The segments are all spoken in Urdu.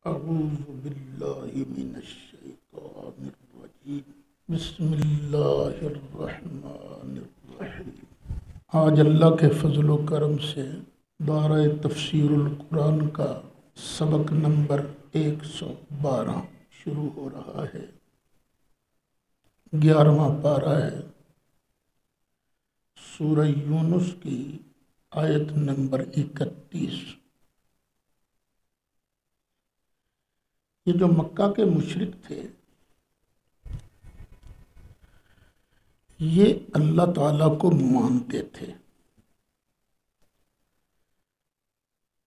اعوذ باللہ من الشیطان الرجیم بسم اللہ الرحمن الرحیم۔ آج اللہ کے فضل و کرم سے دورہ تفسیر القرآن کا سبق نمبر 112 شروع ہو رہا ہے۔ 11واں پارہ ہے، سورہ یونس کی آیت نمبر 31۔ یہ جو مکہ کے مشرک تھے، یہ اللہ تعالیٰ کو مانتے تھے،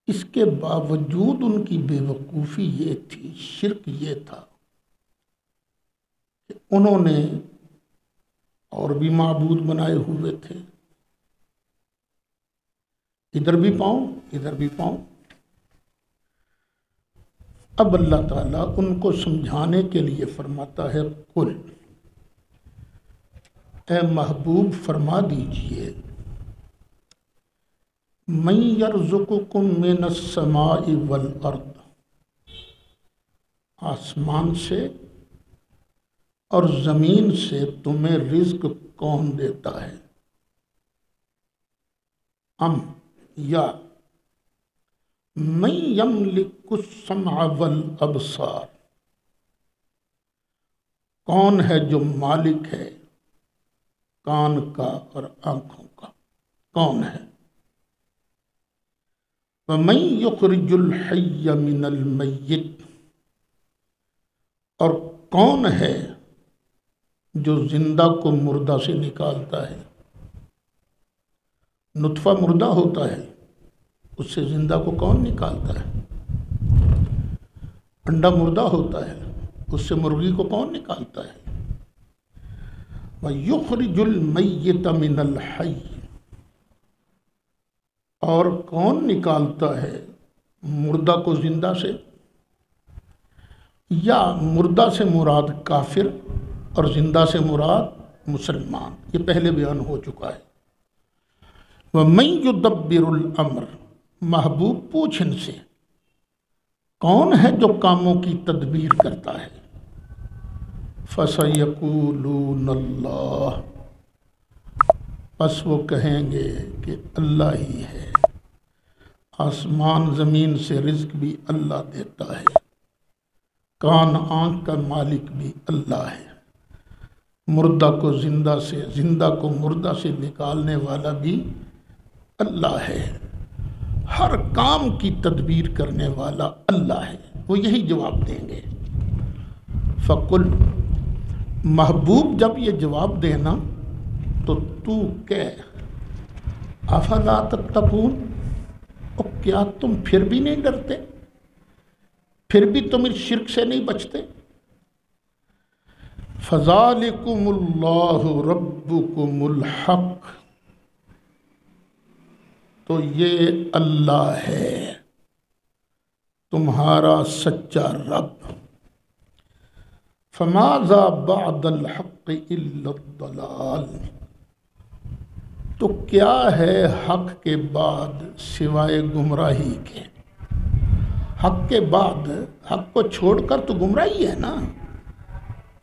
اس کے باوجود ان کی بے وقوفی یہ تھی، شرک یہ تھا کہ انہوں نے اور بھی معبود بنائے ہوئے تھے، ادھر بھی پاؤں ادھر بھی پاؤں۔ اب اللہ تعالیٰ ان کو سمجھانے کے لیے فرماتا ہے، قل، اے محبوب فرما دیجئے، من یرزقکم من السماء والارض، آسمان سے اور زمین سے تمہیں رزق کون دیتا ہے؟ ام یا من یملک السمع والابصار، کون ہے جو مالک ہے کان کا اور آنکھوں کا؟ کون ہے؟ وَمَن يُخْرِجُ الْحَيَّ مِنَ الْمَيِّتِ، اور کون ہے جو زندہ کو مردہ سے نکالتا ہے؟ نطفہ مردہ ہوتا ہے، اس سے زندہ کو کون نکالتا ہے؟ انڈا مردہ ہوتا ہے، اس سے مرغی کو کون نکالتا ہے؟ وَيُخْرِجُ الْمَيِّتَ مِنَ الْحَيِّ، اور کون نکالتا ہے مردہ کو زندہ سے؟ یا مردہ سے مراد کافر اور زندہ سے مراد مسلمان، یہ پہلے بیان ہو چکا ہے۔ وَمَن يُدَبِّرُ الْأَمْرَ، محبوب پوچھ ان سے، کون ہے جو کاموں کی تدبیر کرتا ہے؟ فَسَيَقُولُونَ اللَّهُ، پس وہ کہیں گے کہ اللہ ہی ہے، آسمان زمین سے رزق بھی اللہ دیتا ہے، کان آنکھ کا مالک بھی اللہ ہے، مردہ کو زندہ سے، زندہ کو مردہ سے نکالنے والا بھی اللہ ہے، ہر کام کی تدبیر کرنے والا اللہ ہے۔ وہ یہی جواب دیں گے۔ فقل، محبوب جب یہ جواب دینا تو تو کہہ، افلا تتقون، اور کیا تم پھر بھی نہیں ڈرتے، پھر بھی تم اس شرک سے نہیں بچتے؟ فذالکم اللہ ربکم الحق، تو یہ اللہ ہے تمہارا سچا رب۔ فماذا بعد الحق الا الضلال، تو کیا ہے حق کے بعد سوائے گمراہی کے؟ حق کے بعد، حق کو چھوڑ کر تو گمراہی ہے نا۔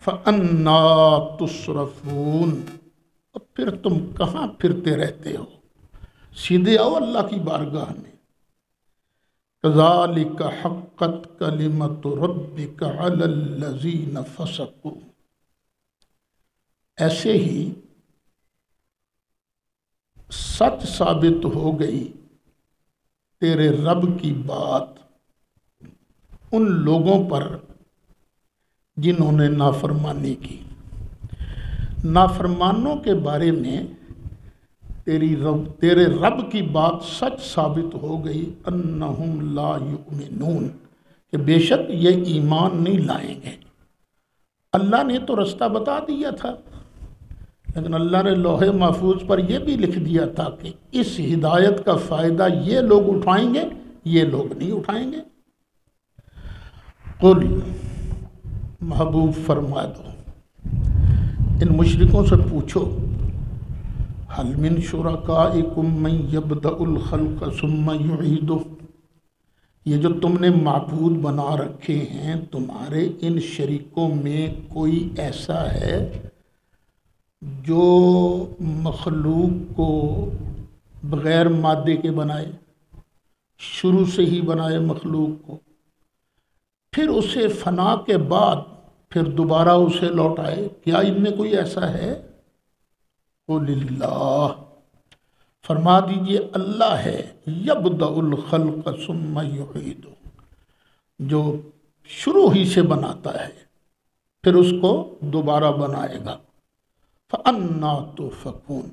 فَأَنَّا تُصْرَفُونَ، اور پھر تم کہاں پھرتے رہتے ہو؟ سیدھے آؤ اللہ کی بارگاہ میں۔ كَذَلِكَ حَقَّتْ كَلِمَةُ رَبِّكَ عَلَى الَّذِينَ فَسَقُوا، ایسے ہی سچ ثابت ہو گئی تیرے رب کی بات ان لوگوں پر جنہوں نے نافرمانی کی۔ نافرمانوں کے بارے میں تیرے رب کی بات سچ ثابت ہو گئی، انہم لا یؤمنون، کہ بے شک یہ ایمان نہیں لائیں گے۔ اللہ نے تو رستہ بتا دیا تھا، لیکن اللہ نے لوح محفوظ پر یہ بھی لکھ دیا تھا کہ اس ہدایت کا فائدہ یہ لوگ اٹھائیں گے، یہ لوگ نہیں اٹھائیں گے۔ قل، محبوب فرما دو، ان مشرکوں سے پوچھو، هل من شرکائکم من یبدأ الخلق ثم یعیدہ، یہ جو تم نے معبود بنا رکھے ہیں، تمہارے ان شریکوں میں کوئی ایسا ہے جو مخلوق کو بغیر مادے کے بنائے، شروع سے ہی بنائے مخلوق کو، پھر اسے فنا کے بعد پھر دوبارہ اسے لوٹائے؟ کیا ان میں کوئی ایسا ہے؟ قل اللہ، فرما دیجئے اللہ ہے، یبدأ الخلق ثم یعید، جو شروع ہی سے بناتا ہے پھر اس کو دوبارہ بنائے گا۔ فَأَنَّا تُؤْفَكُونَ،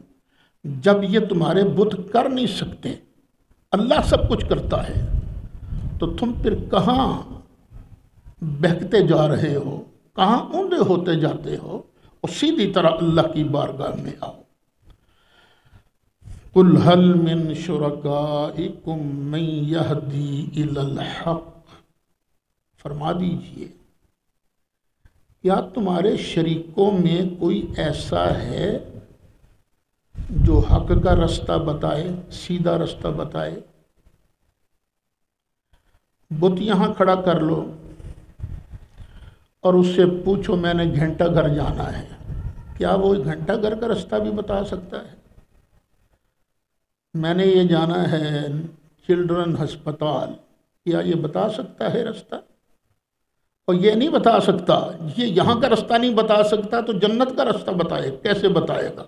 جب یہ تمہارے بت کر نہیں سکتے، اللہ سب کچھ کرتا ہے، تو تم پھر کہاں بہکتے جا رہے ہو، کہاں اوندے ہوتے جاتے ہو، اور سیدھی طرح اللہ کی بارگاہ میں آؤ۔ قُلْ هَلْ مِن شُرَكَائِكُم مَّن يَهْدِي إِلَى الْحَقِّ، فرما دیجئے کیا تمہارے شریکوں میں کوئی ایسا ہے جو حق کا رستہ بتائے، سیدھا رستہ بتائے؟ بت یہاں کھڑا کر لو اور اس سے پوچھو میں نے گھنٹہ گھر جانا ہے، کیا وہ گھنٹہ گھر کا رستہ بھی بتا سکتا ہے؟ میں نے یہ جانا ہے چلڈرن ہسپتال، کیا یہ بتا سکتا ہے رستہ؟ اور یہ نہیں بتا سکتا، یہ یہاں کا رستہ نہیں بتا سکتا تو جنت کا رستہ بتائے، کیسے بتائے گا؟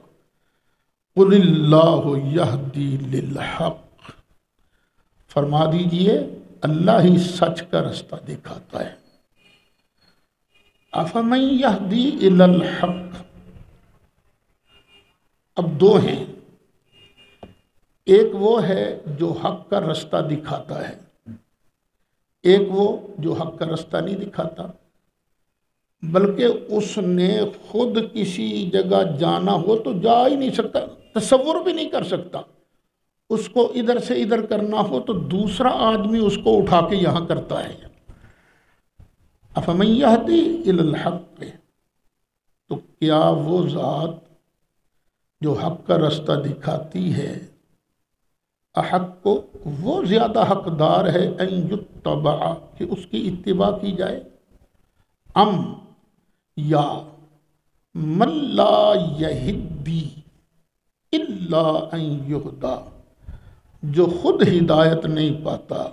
قُلِ اللَّهُ يَهْدِي لِلْحَقِّ، فرما دیجئے اللہ ہی سچ کا رستہ دکھاتا ہے۔ أَفَمَن يَهْدِي إِلَى الْحَقِّ، اب دو ہیں، ایک وہ ہے جو حق کا رستہ دکھاتا ہے، ایک وہ جو حق کا رستہ نہیں دکھاتا، بلکہ اس نے خود کسی جگہ جانا ہو تو جا ہی نہیں سکتا، تصور بھی نہیں کر سکتا۔ اس کو ادھر سے ادھر کرنا ہو تو دوسرا آدمی اس کو اٹھا کے یہاں کرتا ہے۔ افمن یہدی الی الحق، تو کیا وہ ذات جو حق کا رستہ دکھاتی ہے، احق کو، وہ زیادہ حقدار ہے ان یتبع، کہ اس کی اتباع کی جائے، ام یا من لا یہدی الا ان یہدا، جو خود ہدایت نہیں پاتا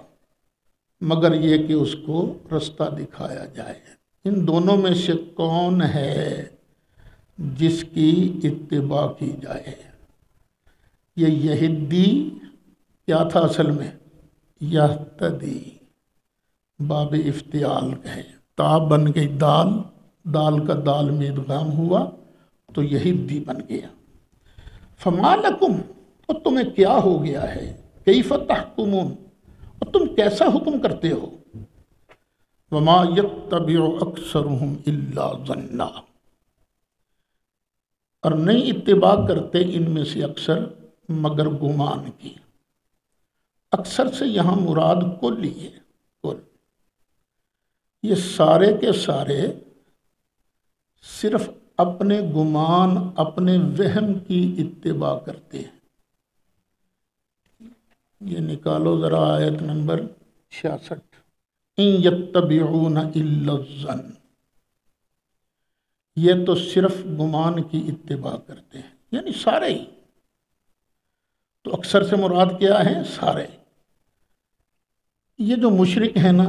مگر یہ کہ اس کو رستہ دکھایا جائے۔ ان دونوں میں سے کون ہے جس کی اتباع کی جائے؟ یہ یہدی کیا تھا اصل میں؟ یہتدی، باب افتعال ہے، تا بن گئی دال، دال کا دال میں ادغام ہوا تو یہدی بن گیا۔ فما لکم، اور تمہیں کیا ہو گیا ہے، کیف تحکمون، اور تم کیسا حکم کرتے ہو؟ وما یتبع اکثرهم الا ظنا، اور نہیں اتباع کرتے ان میں سے اکثر مگر گمان کی۔ اکثر سے یہاں مراد کل ہی ہے، کل، یہ سارے کے سارے صرف اپنے گمان، اپنے وہم کی اتباع کرتے ہیں۔ یہ نکالو ذرا آیت نمبر 66، ان یتبعون الا الظن، یہ تو صرف گمان کی اتباع کرتے ہیں، یعنی سارے ہی۔ تو اکثر سے مراد کیا ہے؟ سارے۔ یہ جو مشرک ہیں نا،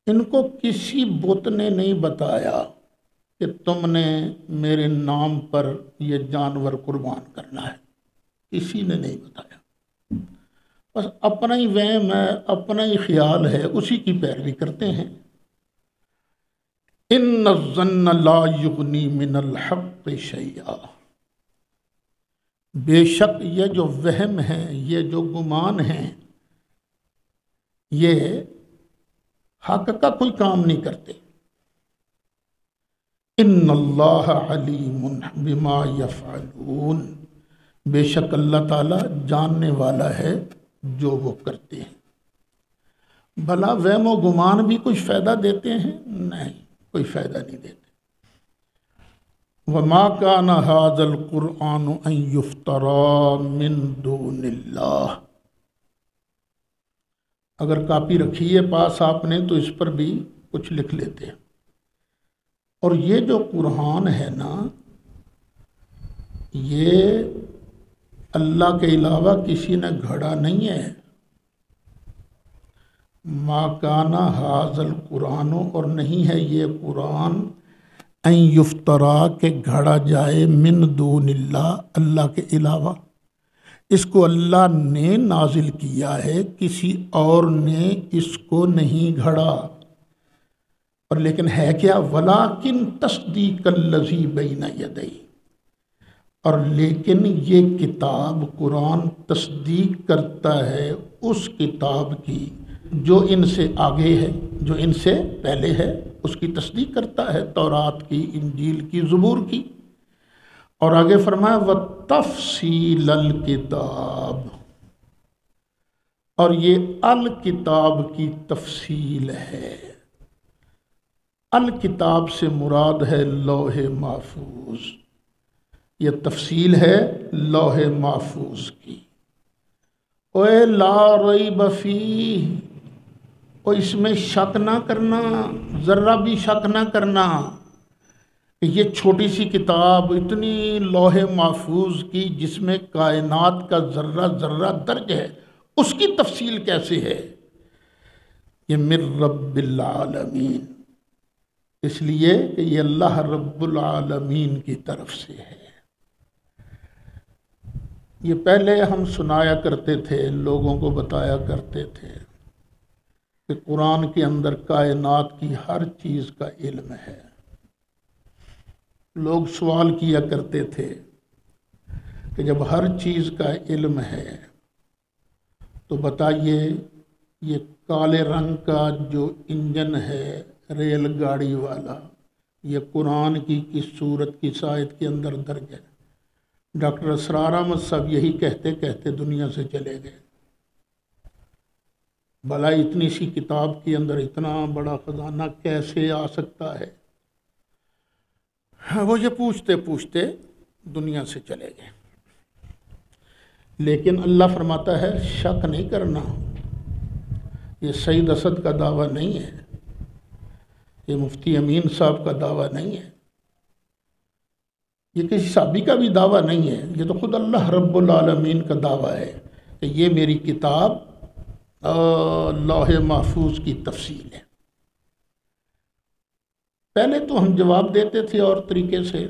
ان کو کسی بت نے نہیں بتایا کہ تم نے میرے نام پر یہ جانور قربان کرنا ہے، کسی نے نہیں بتایا، بس اپنا ہی وہم ہے، اپنا ہی خیال ہے، اسی کی پیروی کرتے ہیں۔ ان الظن لا یغنی من الحق شیئا، بے شک یہ جو وہم ہے، یہ جو گمان ہے، یہ حق کا کوئی کام نہیں کرتے۔ ان اللہ علیم بما یفعلون، بے شک اللہ تعالیٰ جاننے والا ہے جو وہ کرتے ہیں۔ بھلا وہم و گمان بھی کچھ فائدہ دیتے ہیں؟ نہیں، کوئی فائدہ نہیں دیتے۔ وما كان هذا القرآن ان يفترى من دون اللہ، اگر کاپی رکھی ہے پاس آپ نے تو اس پر بھی کچھ لکھ لیتے ہیں۔ اور یہ جو قرآن ہے نا، یہ اللہ کے علاوہ کسی نے گھڑا نہیں ہے۔ ما کانا حاضل قرآن، اور نہیں ہے یہ قرآن ان یفترا کہ گھڑا جائے من دون اللہ، اللہ کے علاوہ۔ اس کو اللہ نے نازل کیا ہے، کسی اور نے اس کو نہیں گھڑا۔ اور لیکن ہے کیا؟ وَلَٰكِن تَصْدِيقَ الَّذِي بَيْنَ يَدَيْهِ، اور لیکن یہ کتاب قرآن تصدیق کرتا ہے اس کتاب کی جو ان سے آگے ہے، جو ان سے پہلے ہے، اس کی تصدیق کرتا ہے، تورات کی، انجیل کی، زبور کی۔ اور آگے فرمایا وَتَفْصِيلَ الْكِتَابِ، اور یہ الکتاب کی تفصیل ہے۔ الکتاب سے مراد ہے لوح محفوظ، یہ تفصیل ہے لوح محفوظ کی۔ اے لا ریب فیہ، اور اس میں شک نہ کرنا، ذرہ بھی شک نہ کرنا کہ یہ چھوٹی سی کتاب اتنی لوح محفوظ کی جس میں کائنات کا ذرہ ذرہ درج ہے، اس کی تفصیل کیسے ہے؟ یہ من رب العالمین، اس لیے کہ یہ اللہ رب العالمین کی طرف سے ہے۔ یہ پہلے ہم سنایا کرتے تھے، لوگوں کو بتایا کرتے تھے کہ قرآن کے اندر کائنات کی ہر چیز کا علم ہے۔ لوگ سوال کیا کرتے تھے کہ جب ہر چیز کا علم ہے تو بتائیے یہ کالے رنگ کا جو انجن ہے ریل گاڑی والا، یہ قرآن کی کس صورت کی آیت کے اندر درج ہے؟ ڈاکٹر اسرار احمد صاحب یہی کہتے کہتے دنیا سے چلے گئے۔ بھلا اتنی سی کتاب کے اندر اتنا بڑا خزانہ کیسے آ سکتا ہے؟ وہ یہ پوچھتے پوچھتے دنیا سے چلے گئے۔ لیکن اللہ فرماتا ہے شک نہیں کرنا، یہ سید اسد کا دعویٰ نہیں ہے، یہ مفتی امین صاحب کا دعویٰ نہیں ہے، یہ کسی صحابی کا بھی دعویٰ نہیں ہے، یہ تو خود اللہ رب العالمین کا دعویٰ ہے کہ یہ میری کتاب لوح محفوظ کی تفصیل ہے۔ پہلے تو ہم جواب دیتے تھے اور طریقے سے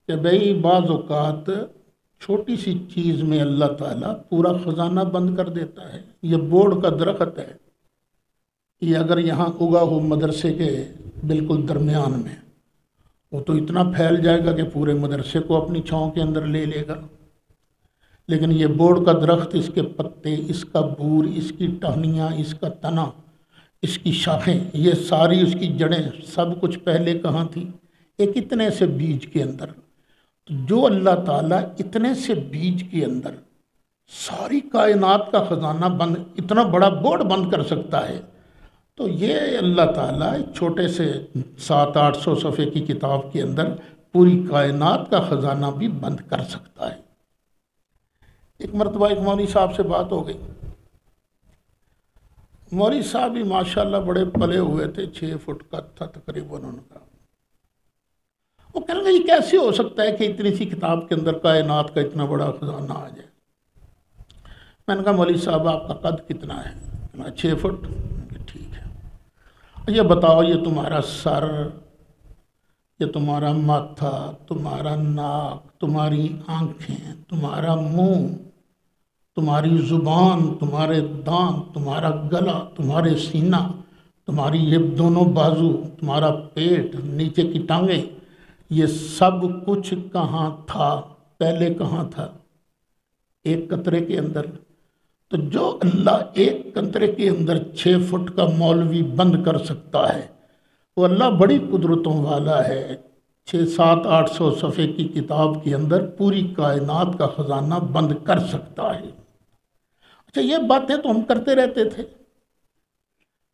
کہ بھئی بعض اوقات چھوٹی سی چیز میں اللہ تعالیٰ پورا خزانہ بند کر دیتا ہے۔ یہ بورڈ کا درخت ہے، یہ اگر یہاں اگا ہو مدرسے کے بالکل درمیان میں، وہ تو اتنا پھیل جائے گا کہ پورے مدرسے کو اپنی چھاؤں کے اندر لے لے گا۔ لیکن یہ بورڈ کا درخت، اس کے پتے، اس کا بور، اس کی ٹہنیاں، اس کا تنا، اس کی شاخیں، یہ ساری اس کی جڑیں، سب کچھ پہلے کہاں تھی؟ ایک اتنے سے بیج کے اندر۔ تو جو اللہ تعالیٰ اتنے سے بیج کے اندر ساری کائنات کا خزانہ بند، اتنا بڑا بورڈ بند کر سکتا ہے، تو یہ اللہ تعالیٰ چھوٹے سے 700-800 صفحے کی کتاب کے اندر پوری کائنات کا خزانہ بھی بند کر سکتا ہے۔ ایک مرتبہ ایک مولوی صاحب سے بات ہو گئی۔ مولوی صاحب بھی ماشاءاللہ بڑے پلے ہوئے تھے، 6 فٹ کا تھا تقریباً ان کا۔ وہ کہنے لگے یہ کیسے ہو سکتا ہے کہ اتنی سی کتاب کے اندر کائنات کا اتنا بڑا خزانہ آ جائے؟ میں نے کہا مولوی صاحب آپ کا قد کتنا ہے؟ 6 فٹ۔ ٹھیک ہے، یہ بتاؤ یہ تمہارا سر، یہ تمہارا ماتھا، تمہارا ناک، تمہاری آنکھیں، تمہارا منہ، تمہاری زبان، تمہارے دانت، تمہارا گلا، تمہارے سینہ، تمہاری یہ دونوں بازو، تمہارا پیٹ، نیچے کی ٹانگیں، یہ سب کچھ کہاں تھا؟ پہلے کہاں تھا؟ ایک قطرے کے اندر۔ تو جو اللہ ایک قطرے کے اندر 6 فٹ کا مولوی بند کر سکتا ہے، وہ اللہ بڑی قدرتوں والا ہے۔ 600-700-800 صفحے کی کتاب کے اندر پوری کائنات کا خزانہ بند کر سکتا ہے۔ اچھا یہ باتیں تو ہم کرتے رہتے تھے۔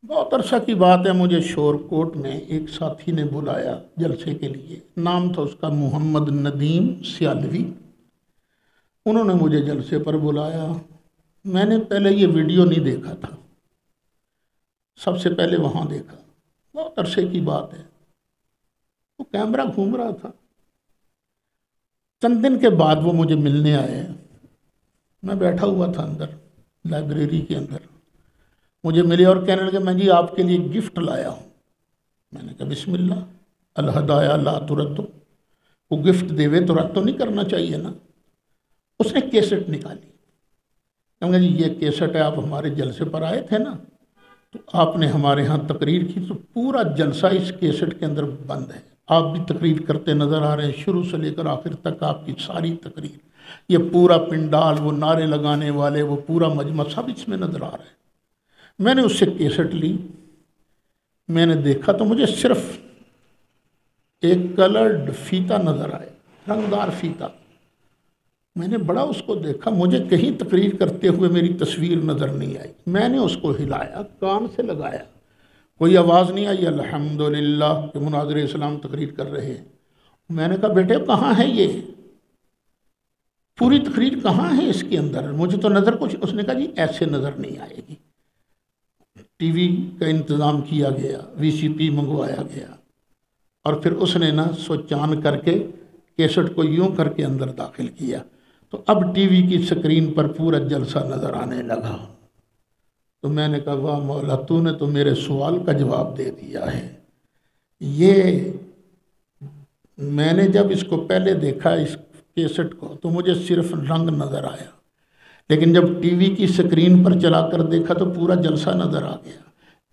بہت عرصہ کی بات ہے، مجھے شور کوٹ میں ایک ساتھی نے بلایا جلسے کے لیے، نام تھا اس کا محمد ندیم سیالوی۔ انہوں نے مجھے جلسے پر بلایا، میں نے پہلے یہ ویڈیو نہیں دیکھا تھا، سب سے پہلے وہاں دیکھا، بہت عرصے کی بات ہے، وہ کیمرہ گھوم رہا تھا۔ چند دن کے بعد وہ مجھے ملنے آئے، میں بیٹھا ہوا تھا اندر لائبریری کے اندر، مجھے ملے اور کہنے لگے میں جی آپ کے لیے گفٹ لایا ہوں۔ میں نے کہا بسم اللہ، الہدایا لا ترد، وہ گفٹ دیوے تو رد تو نہیں کرنا چاہیے نا۔ اس نے کیسٹ نکالی، کہا جی یہ کیسٹ ہے، آپ ہمارے جلسے پر آئے تھے نا، تو آپ نے ہمارے ہاں تقریر کی، تو پورا جلسہ اس کیسٹ کے اندر بند ہے، آپ بھی تقریر کرتے نظر آ رہے ہیں، شروع سے لے کر آخر تک آپ کی ساری تقریر، یہ پورا پنڈال، وہ نعرے لگانے والے، وہ پورا مجمع، سب اس میں نظر آ رہا ہے۔ میں نے اس سے کیسٹ لی، میں نے دیکھا تو مجھے صرف ایک کلرڈ فیتا نظر آئے، رنگدار فیتا۔ میں نے بڑا اس کو دیکھا، مجھے کہیں تقریر کرتے ہوئے میری تصویر نظر نہیں آئی۔ میں نے اس کو ہلایا، کان سے لگایا، کوئی آواز نہیں آئی، الحمدللہ کہ مناظر اسلام تقریر کر رہے ہیں۔ میں نے کہا بیٹے کہاں ہے یہ پوری تقریر، کہاں ہے اس کے اندر، مجھے تو نظر کچھ۔ اس نے کہا جی ایسے نظر نہیں آئے گی، ٹی وی کا انتظام کیا گیا، وی سی پی منگوایا گیا، اور پھر اس نے نا سوئچ آن کر کے کیسٹ کو یوں کر کے اندر داخل کیا، تو اب ٹی وی کی سکرین پر پورا جلسہ نظر آنے لگا۔ تو میں نے کہا واہ مولا، تو نے تو میرے سوال کا جواب دے دیا ہے۔ یہ میں نے جب اس کو پہلے دیکھا اس کیسٹ کو تو مجھے صرف رنگ نظر آیا، لیکن جب ٹی وی کی سکرین پر چلا کر دیکھا تو پورا جلسہ نظر آ گیا۔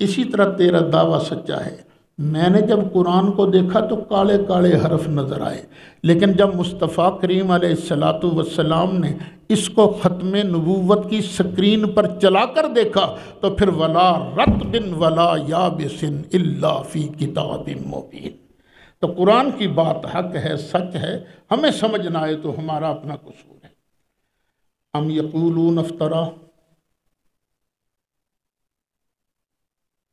اسی طرح تیرا دعویٰ سچا ہے، میں نے جب قرآن کو دیکھا تو کالے کالے حرف نظر آئے، لیکن جب مصطفیٰ کریم علیہ السلام نے اس کو ختم نبوت کی سکرین پر چلا کر دیکھا تو پھر ولا رطب ولا یابس الا فی کتاب مبین۔ تو قرآن کی بات حق ہے، سچ ہے، ہمیں سمجھنا آئے تو ہمارا اپنا قصور ہے۔ ام یقولون افطرا،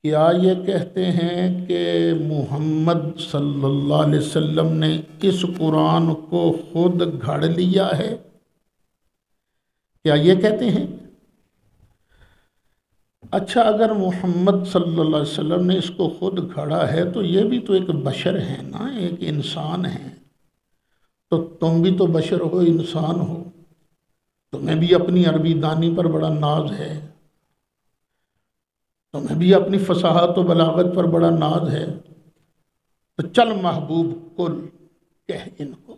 کیا یہ کہتے ہیں کہ محمد صلی اللہ علیہ وسلم نے اس قرآن کو خود گھڑ لیا ہے؟ کیا یہ کہتے ہیں؟ اچھا، اگر محمد صلی اللہ علیہ وسلم نے اس کو خود گھڑا ہے تو یہ بھی تو ایک بشر ہے نا، ایک انسان ہے، تو تم بھی تو بشر ہو، انسان ہو، تمہیں بھی اپنی عربی دانی پر بڑا ناز ہے، تمہیں بھی اپنی فصاحت و بلاغت پر بڑا ناز ہے، تو چل محبوب کل کہہ ان کو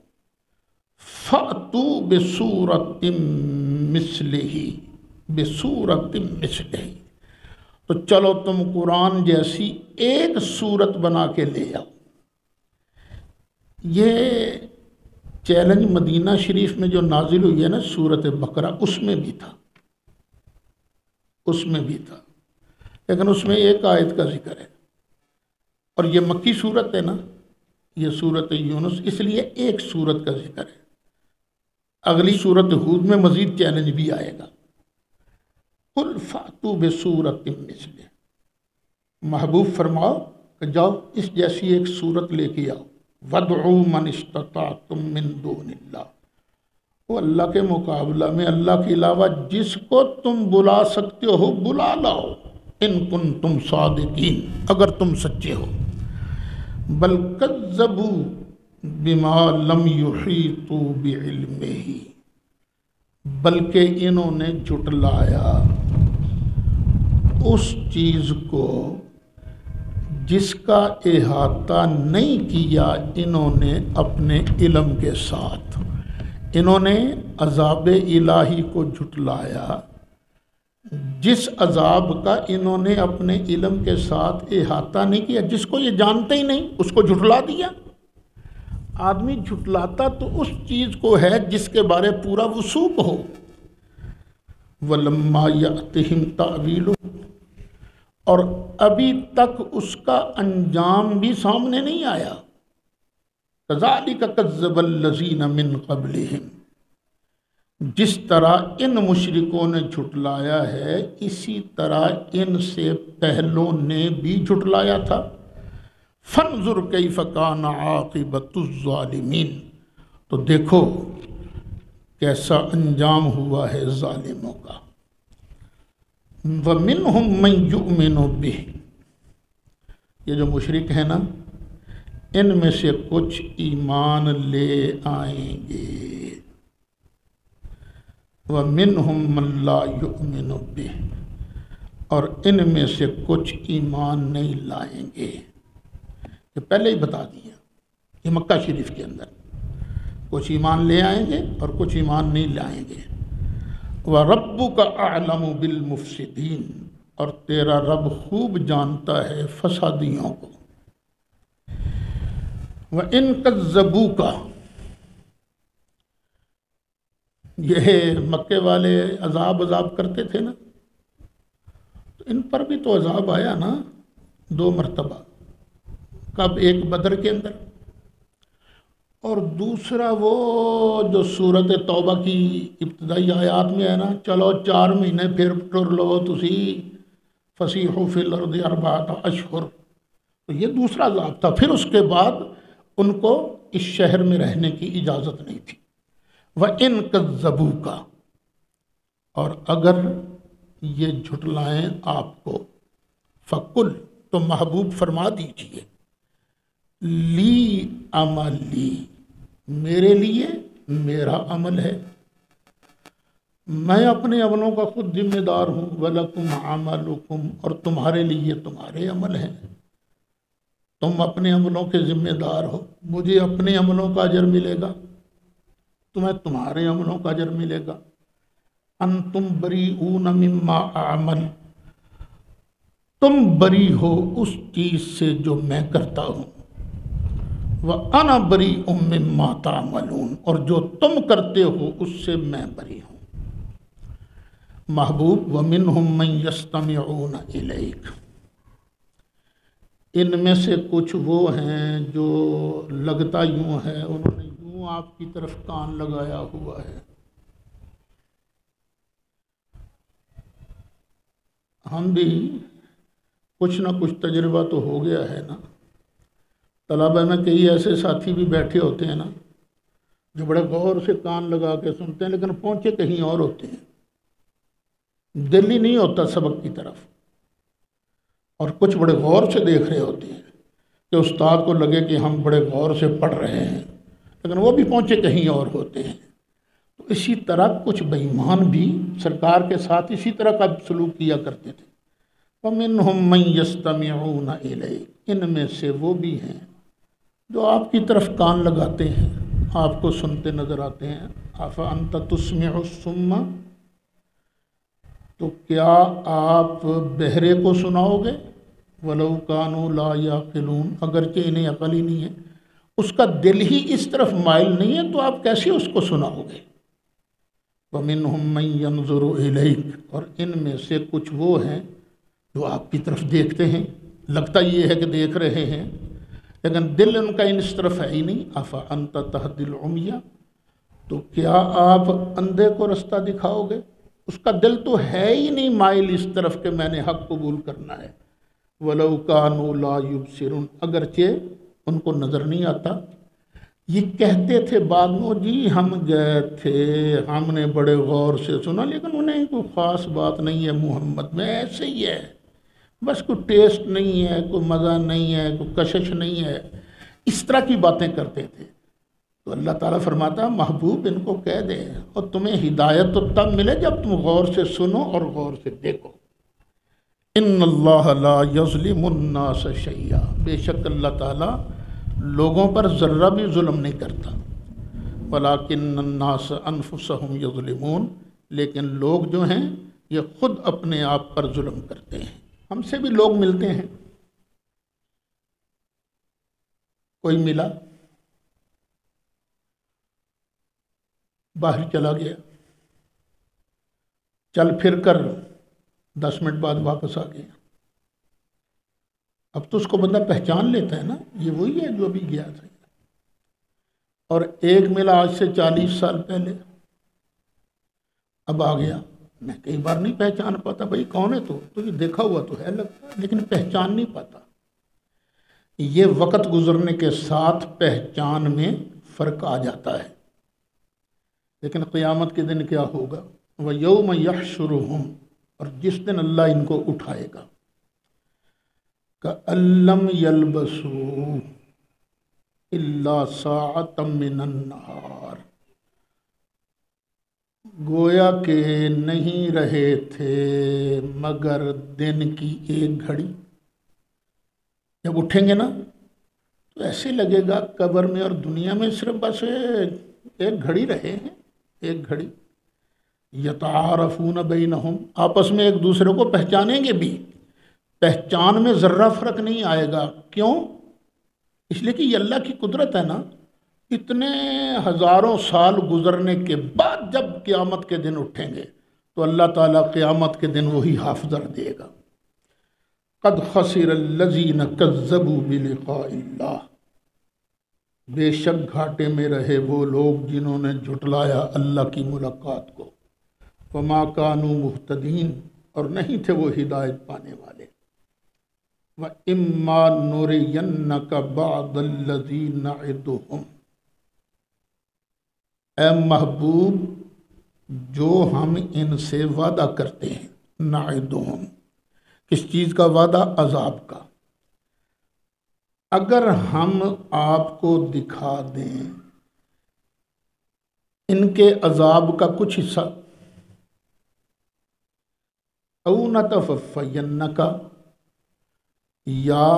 فَأْتُوا بِصُورَةٍ مِثْلِهِ بِصُورَةٍ مِثْلِهِ، تو چلو تم قرآن جیسی ایک صورت بنا کے لے آؤ۔ یہ چیلنج مدینہ شریف میں جو نازل ہوئی ہے نا سورۃ بقرہ، اس میں بھی تھا، اس میں بھی تھا، لیکن اس میں ایک آیت کا ذکر ہے، اور یہ مکی صورت ہے نا، یہ سورۃ یونس، اس لیے ایک صورت کا ذکر ہے۔ اگلی سورۃ ہود میں مزید چیلنج بھی آئے گا، قُلْ فَأْتُوا بِصُورَةٍ مِثْلِهِ، محبوب فرماؤ کہ جاؤ اس جیسی ایک صورت لے کے آؤ، وَادْعُوا مَنِ اسْتَطَعْتُم مِّن دُونِ اللَّهِ، وہ اللہ کے مقابلہ میں اللہ کے علاوہ جس کو تم بلا سکتے ہو بلا لاؤ، ان کنتم صادقین، اگر تم سچے ہو۔ بل کذبوا بما لم یحیطوا بعلمہ، بلکہ انہوں نے جھٹلایا اس چیز کو جس کا احاطہ نہیں کیا انہوں نے اپنے علم کے ساتھ۔ انہوں نے عذاب الہی کو جھٹلایا، جس عذاب کا انہوں نے اپنے علم کے ساتھ احاطہ نہیں کیا، جس کو یہ جانتے ہی نہیں اس کو جھٹلا دیا۔ آدمی جھٹلاتا تو اس چیز کو ہے جس کے بارے پورا وثوق ہو۔ وَلَمَّا يَأْتِهِمْ تَأْوِيلُهُ، اور ابھی تک اس کا انجام بھی سامنے نہیں آیا۔ كَذَلِكَ كَذَّبَ الَّذِينَ مِن قَبْلِهِمْ، جس طرح ان مشرکوں نے جھٹلایا ہے اسی طرح ان سے پہلوں نے بھی جھٹلایا تھا۔ فَانظُرْ كَيْفَ كَانَ عَاقِبَةُ الظَّالِمِينَ، تو دیکھو کیسا انجام ہوا ہے ظالموں کا۔ وَمِنْهُمْ مَنْ يُؤْمِنُ بِهِ، یہ جو مشرک ہیں نا، ان میں سے کچھ ایمان لے آئیں گے، وَمِنْهُمْ مَنْ لَا يُؤْمِنُ بِهِ، اور ان میں سے کچھ ایمان نہیں لائیں گے۔ یہ پہلے ہی بتا دیا، یہ مکہ شریف کے اندر کچھ ایمان لے آئیں گے اور کچھ ایمان نہیں لائیں گے۔ وَرَبُّكَ أَعْلَمُ بِالْمُفْسِدِينَ، اور تیرا رب خوب جانتا ہے فسادیوں کو۔ وَإِن كَذَّبُوكَ، یہ مکے والے عذاب کرتے تھے نا، تو ان پر بھی تو عذاب آیا نا 2 مرتبہ۔ کب؟ ایک بدر کے اندر، اور دوسرا وہ جو سورت توبہ کی ابتدائی آیات میں ہے نا، چلو 4 مہینے پھر ٹر لو تسی فسیحوا فی الارض 4 اشہر، تو یہ دوسرا عذاب تھا۔ پھر اس کے بعد ان کو اس شہر میں رہنے کی اجازت نہیں تھی۔ وَإِن كَذَّبُوكَ، اور اگر یہ جھٹلائیں آپ کو، فَقُلْ، تو محبوب فرما دیجئے، لی عملی، میرے لیے میرا عمل ہے، میں اپنے عملوں کا خود ذمہ دار ہوں، وَلَكُمْ عَمَلُكُمْ، اور تمہارے لیے تمہارے عمل ہیں، تم اپنے عملوں کے ذمہ دار ہو، مجھے اپنے عملوں کا اجر ملے گا، تمہیں تمہارے عملوں کا اجر ملے گا۔ انتم بریئون مما اعمل، تم بری ہو اس چیز سے جو میں کرتا ہوں، وَأَنَا بَرِيءٌ مِّمَّا تَعْمَلُونَ، اور جو تم کرتے ہو اس سے میں بری ہوں۔ محبوب، وَمِنْهُمْ مَنْ يَسْتَمِعُونَ إِلَيْكَ، ان میں سے کچھ وہ ہیں جو لگتا یوں ہے، انہوں نے یوں آپ کی طرف کان لگایا ہوا ہے۔ ہم بھی کچھ نہ کچھ تجربہ تو ہو گیا ہے نا، طلبہ میں کئی ایسے ساتھی بھی بیٹھے ہوتے ہیں نا جو بڑے غور سے کان لگا کے سنتے ہیں، لیکن پہنچے کہیں اور ہوتے ہیں، دل ہی نہیں ہوتا سبق کی طرف، اور کچھ بڑے غور سے دیکھ رہے ہوتے ہیں کہ استاد کو لگے کہ ہم بڑے غور سے پڑھ رہے ہیں، لیکن وہ بھی پہنچے کہیں اور ہوتے ہیں۔ تو اسی طرح کچھ بے ایمان بھی سرکار کے ساتھ اسی طرح کا سلوک کیا کرتے تھے۔ وَمِنْهُمْ مَنْ يَسْتَمِعُونَ إِلَيْكَ، ان میں سے وہ بھی ہیں جو آپ کی طرف کان لگاتے ہیں، آپ کو سنتے نظر آتے ہیں۔ أَفَأَنْتَ تُسْمِعُ الصُّمَّ، تو کیا آپ بہرے کو سناؤ گے؟ وَلَوْ كَانُوا لَا يَعْقِلُونَ، اگرچہ انہیں عقل ہی نہیں ہے، اس کا دل ہی اس طرف مائل نہیں ہے، تو آپ کیسے اس کو سناؤ گے؟ وَمِنْهُمْ مَنْ يَنْظُرُ إِلَيْكَ، اور ان میں سے کچھ وہ ہیں جو آپ کی طرف دیکھتے ہیں، لگتا یہ ہے کہ دیکھ رہے ہیں، لیکن دل ان کا اس طرف ہے ہی نہیں۔ أَفَأَنْتَ تَهْدِي الْعُمْيَ، تو کیا آپ اندھے کو رستہ دکھاؤ گے؟ اس کا دل تو ہے ہی نہیں مائل اس طرف کہ میں نے حق قبول کرنا ہے۔ وَلَوْ كَانُوا لَا يُبْصِرُونَ، اگرچہ ان کو نظر نہیں آتا۔ یہ کہتے تھے بعد میں، جی ہم گئے تھے، ہم نے بڑے غور سے سنا، لیکن انہیں کوئی خاص بات نہیں ہے محمد میں، ایسے ہی ہے، بس کوئی ٹیسٹ نہیں ہے، کوئی مزہ نہیں ہے، کوئی کشش نہیں ہے، اس طرح کی باتیں کرتے تھے۔ تو اللہ تعالیٰ فرماتا، محبوب ان کو کہہ دے، اور تمہیں ہدایت تو تب ملے جب تم غور سے سنو اور غور سے دیکھو۔ ان اللہ لا یظلم الناس شیئا، بے شک اللہ تعالیٰ لوگوں پر ذرہ بھی ظلم نہیں کرتا۔ ولکن الناس انفسہم یظلمون، لیکن لوگ جو ہیں یہ خود اپنے آپ پر ظلم کرتے ہیں۔ ہم سے بھی لوگ ملتے ہیں، کوئی ملا، باہر چلا گیا، چل پھر کر 10 منٹ بعد واپس آ گیا، اب تو اس کو بندہ پہچان لیتا ہے نا، یہ وہی ہے جو ابھی گیا تھا۔ اور ایک ملا آج سے 40 سال پہلے، اب آ گیا، میں کئی بار نہیں پہچان پاتا، بھائی کون ہے تو یہ دیکھا ہوا تو ہے لگتا، لیکن پہچان نہیں پاتا۔ یہ وقت گزرنے کے ساتھ پہچان میں فرق آ جاتا ہے۔ لیکن قیامت کے دن کیا ہوگا؟ وَيَوْمَ يَحْشُرُهُمْ، اور جس دن اللہ ان کو اٹھائے گا، کَأَن لَّمْ يَلْبَثُوا إِلَّا سَاعَةً مِّنَ النَّهَارِ، گویا کہ نہیں رہے تھے مگر دن کی ایک گھڑی۔ جب اٹھیں گے نا تو ایسے لگے گا قبر میں اور دنیا میں صرف بس ایک گھڑی رہے ہیں، ایک گھڑی۔ یتعارفون بینہم، آپس میں ایک دوسرے کو پہچانیں گے بھی، پہچان میں ذرہ فرق نہیں آئے گا۔ کیوں؟ اس لیے کہ یہ اللہ کی قدرت ہے نا، اتنے ہزاروں سال گزرنے کے بعد جب قیامت کے دن اٹھیں گے تو اللہ تعالیٰ قیامت کے دن وہی حافظر دے گا۔ قد خسر الذین کذبوا بلقاء اللہ، بے شک گھاٹے میں رہے وہ لوگ جنہوں نے جھٹلایا اللہ کی ملاقات کو، وما کانوا مہتدین، اور نہیں تھے وہ ہدایت پانے والے۔ وَإِمَّا نُرِيَنَّكَ بَعْضَ الَّذِي نَعِدُهُمْ، اے محبوب جو ہم ان سے وعدہ کرتے ہیں، نعدہم، کس چیز کا وعدہ؟ عذاب کا۔ اگر ہم آپ کو دکھا دیں ان کے عذاب کا کچھ حصہ، او نتوفینک، یا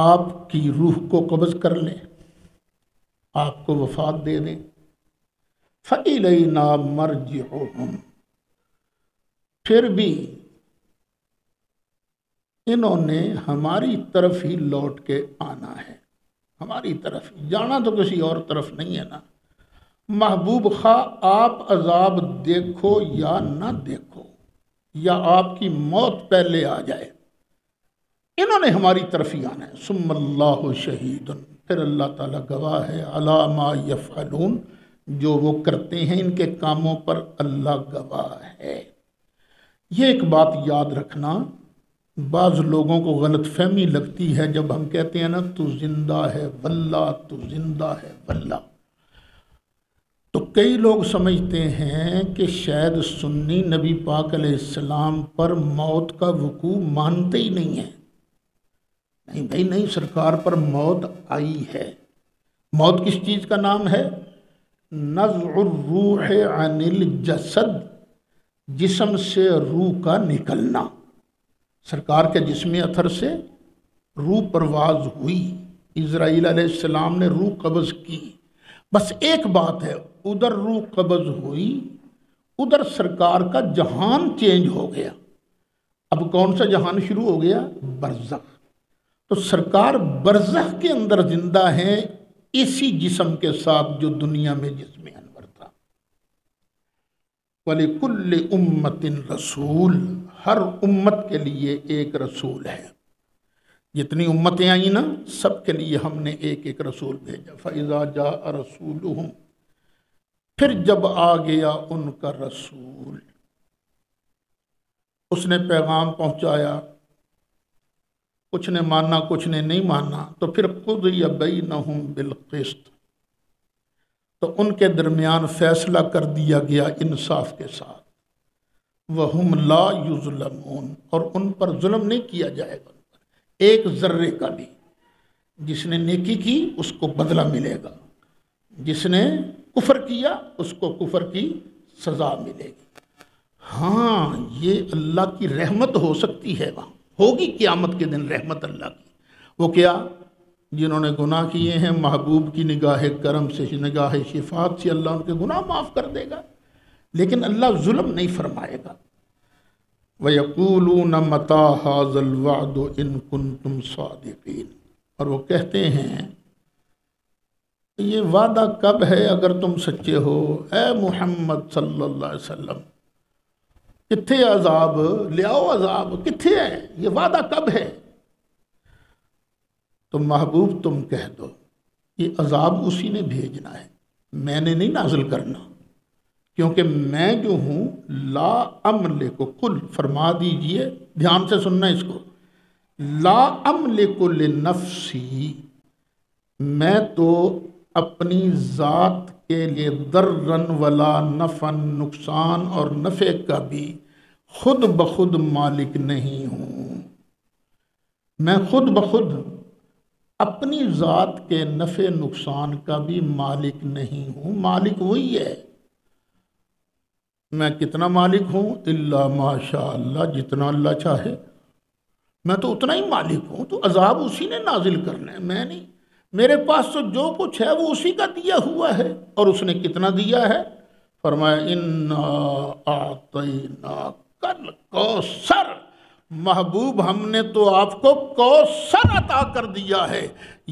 آپ کی روح کو قبض کر لیں، آپ کو وفات دے دیں، فَإِلَيْنَا مَرْجِعُهُمْ، پھر بھی انہوں نے ہماری طرف ہی لوٹ کے آنا ہے، ہماری طرف جانا تو کسی اور طرف نہیں ہے نا۔ محبوب خواہ آپ عذاب دیکھو یا نہ دیکھو، یا آپ کی موت پہلے آ جائے، انہوں نے ہماری طرف ہی آنا ہے۔ ثم اللہ شہید، پھر اللہ تعالیٰ گواہ ہے، علی ما یفعلون، جو وہ کرتے ہیں ان کے کاموں پر اللہ گواہ ہے۔ یہ ایک بات یاد رکھنا، بعض لوگوں کو غلط فہمی لگتی ہے جب ہم کہتے ہیں نا تو زندہ ہے واللہ، تو زندہ ہے واللہ، تو کئی لوگ سمجھتے ہیں کہ شاید سنی نبی پاک علیہ السلام پر موت کا وقوع مانتے ہی نہیں ہیں۔ نہیں بھائی نہیں، سرکار پر موت آئی ہے۔ موت کس چیز کا نام ہے؟ نزع الروح عن الجسد، جسم سے روح کا نکلنا۔ سرکار کے جسم اثر سے روح پرواز ہوئی، اسرائیل علیہ السلام نے روح قبض کی، بس ایک بات ہے، ادھر روح قبض ہوئی، ادھر سرکار کا جہان چینج ہو گیا۔ اب کون سا جہان شروع ہو گیا؟ برزخ۔ تو سرکار برزخ کے اندر زندہ ہیں، اسی جسم کے ساتھ جو دنیا میں جسم انور تھا۔ وَلِكُلِّ أُمَّةٍ رسول، ہر امت کے لیے ایک رسول ہے۔ جتنی امتیں آئیں نا سب کے لیے ہم نے ایک ایک رسول بھیجا۔ فَإِذَا جَاءَ رَسُولُهُمْ، پھر جب آ گیا ان کا رسول، اس نے پیغام پہنچایا، کچھ نے مانا کچھ نے نہیں مانا، تو پھر قُضِیَ بَیْنَهُمْ بِالْقِسْطِ، تو ان کے درمیان فیصلہ کر دیا گیا انصاف کے ساتھ۔ وَهُمْ لَا يُظْلَمُونَ، اور ان پر ظلم نہیں کیا جائے گا، ایک ذرے کا بھی۔ جس نے نیکی کی اس کو بدلہ ملے گا، جس نے کفر کیا اس کو کفر کی سزا ملے گی۔ ہاں یہ اللہ کی رحمت ہو سکتی ہے، وہاں ہوگی قیامت کے دن رحمت اللہ کی۔ وہ کیا؟ جنہوں نے گناہ کیے ہیں، محبوب کی نگاہ کرم سے، نگاہ شفاعت سے اللہ ان کے گناہ معاف کر دے گا، لیکن اللہ ظلم نہیں فرمائے گا۔ وَيَقُولُونَ مَتَىٰ هَٰذَا الْوَعْدُ إِن كُنتُمْ صَادِقِينَ، اور وہ کہتے ہیں یہ وعدہ کب ہے اگر تم سچے ہو، اے محمد صلی اللہ علیہ وسلم، کتھے عذاب؟ لے آؤ عذاب، کتھے ہے یہ وعدہ کب ہے؟ تو محبوب تم کہہ دو یہ عذاب اسی نے بھیجنا ہے، میں نے نہیں نازل کرنا، کیونکہ میں جو ہوں لا املک، قل فرما دیجئے، دھیان سے سننا اس کو، لا املک لنفسی، میں تو اپنی ذات کے لیے ضررن ولا نفعن، نقصان اور نفع کا بھی، خود بخود مالک نہیں ہوں، میں خود بخود اپنی ذات کے نفع نقصان کا بھی مالک نہیں ہوں، مالک وہی ہے۔ میں کتنا مالک ہوں؟ الا ماشاء اللہ، جتنا اللہ چاہے، میں تو اتنا ہی مالک ہوں، تو عذاب اسی نے نازل کرنا ہے، میں نہیں۔ میرے پاس تو جو کچھ ہے وہ اسی کا دیا ہوا ہے، اور اس نے کتنا دیا ہے؟ فرمایا انا اعطیناک الکوثر، محبوب ہم نے تو آپ کو کوثر عطا کر دیا ہے،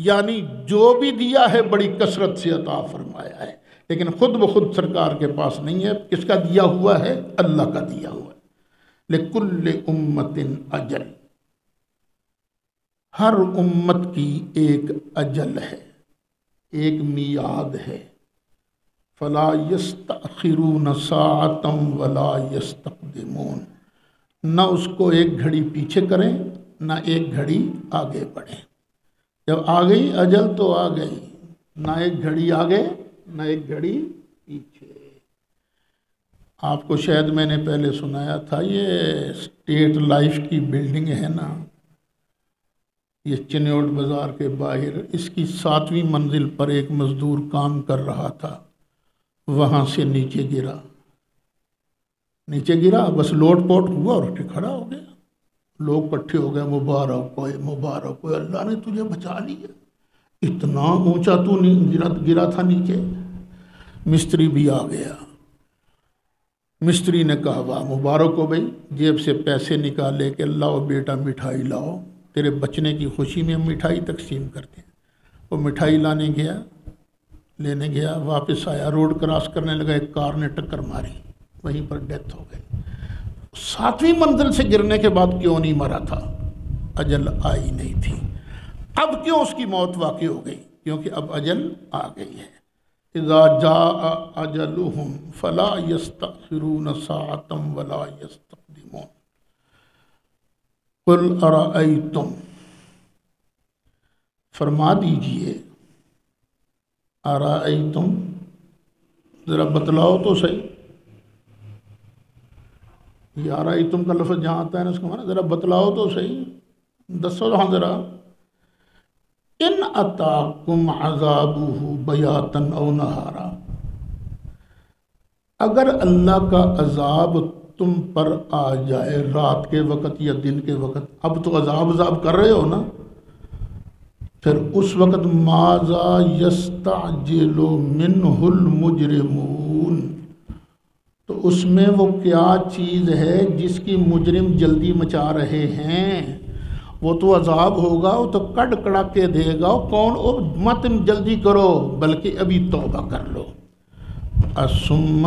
یعنی جو بھی دیا ہے بڑی کثرت سے عطا فرمایا ہے، لیکن خود بخود سرکار کے پاس نہیں ہے۔ کس کا دیا ہوا ہے؟ اللہ کا دیا ہوا ہے۔ لکل امت اجل، ہر امت کی ایک اجل ہے، ایک میعاد ہے۔ فلا یستأخرون ساعتا ولا یستقدمون، نہ اس کو ایک گھڑی پیچھے کریں نہ ایک گھڑی آگے بڑھیں۔ جب آ گئی اجل تو آ گئی، نہ ایک گھڑی آگے نہ ایک گھڑی پیچھے۔ آپ کو شاید میں نے پہلے سنایا تھا، یہ اسٹیٹ لائف کی بلڈنگ ہے نا، یہ چنیوٹ بازار کے باہر، اس کی 7ویں منزل پر ایک مزدور کام کر رہا تھا، وہاں سے نیچے گرا، بس لوٹ پوٹ ہوا اور کھڑا ہو گیا۔ لوگ اکٹھے ہو گئے، مبارک ہوئے مبارک ہوئے، اللہ نے تجھے بچا لیا، اتنا اونچا تو گرا تھا نیچے۔ مستری بھی آ گیا، مستری نے کہا واہ مبارک ہو بھائی، جیب سے پیسے نکالے کہ لاؤ بیٹا مٹھائی لاؤ، تیرے بچنے کی خوشی میں ہم مٹھائی تقسیم کرتے ہیں۔ وہ مٹھائی لینے گیا، واپس آیا، روڈ کراس کرنے لگا، ایک کار نے ٹکر ماری، وہیں پر ڈیتھ ہو گئی۔ 7ویں منزل سے گرنے کے بعد کیوں نہیں مرا تھا؟ اجل آئی نہیں تھی۔ اب کیوں اس کی موت واقع ہو گئی؟ کیونکہ اب اجل آ گئی ہے۔ اذا جاء اجلهم فلا يستأخرون ساعة ولا يستقدمون۔ قل ارأیتم، فرما دیجئے، ارأیتم، ذرا بتلاؤ تو صحیح، یہ ارأیتم کا لفظ جہاں آتا ہے نا، اس کو مانا ذرا بتلاؤ تو صحیح، دسو ہاں ذرا، ان اتاکم عذابہ بیاتن او نہارا، اگر اللہ کا عذاب تم پر آ جائے رات کے وقت یا دن کے وقت، اب تو عذاب کر رہے ہو نا، پھر اس وقت ماذا یستعجل منہ المجرمون، تو اس میں وہ کیا چیز ہے جس کی مجرم جلدی مچا رہے ہیں؟ وہ تو عذاب ہوگا، وہ تو کڑ کڑا کے دے گا، کون مت جلدی کرو بلکہ ابھی توبہ کر لو۔ الثم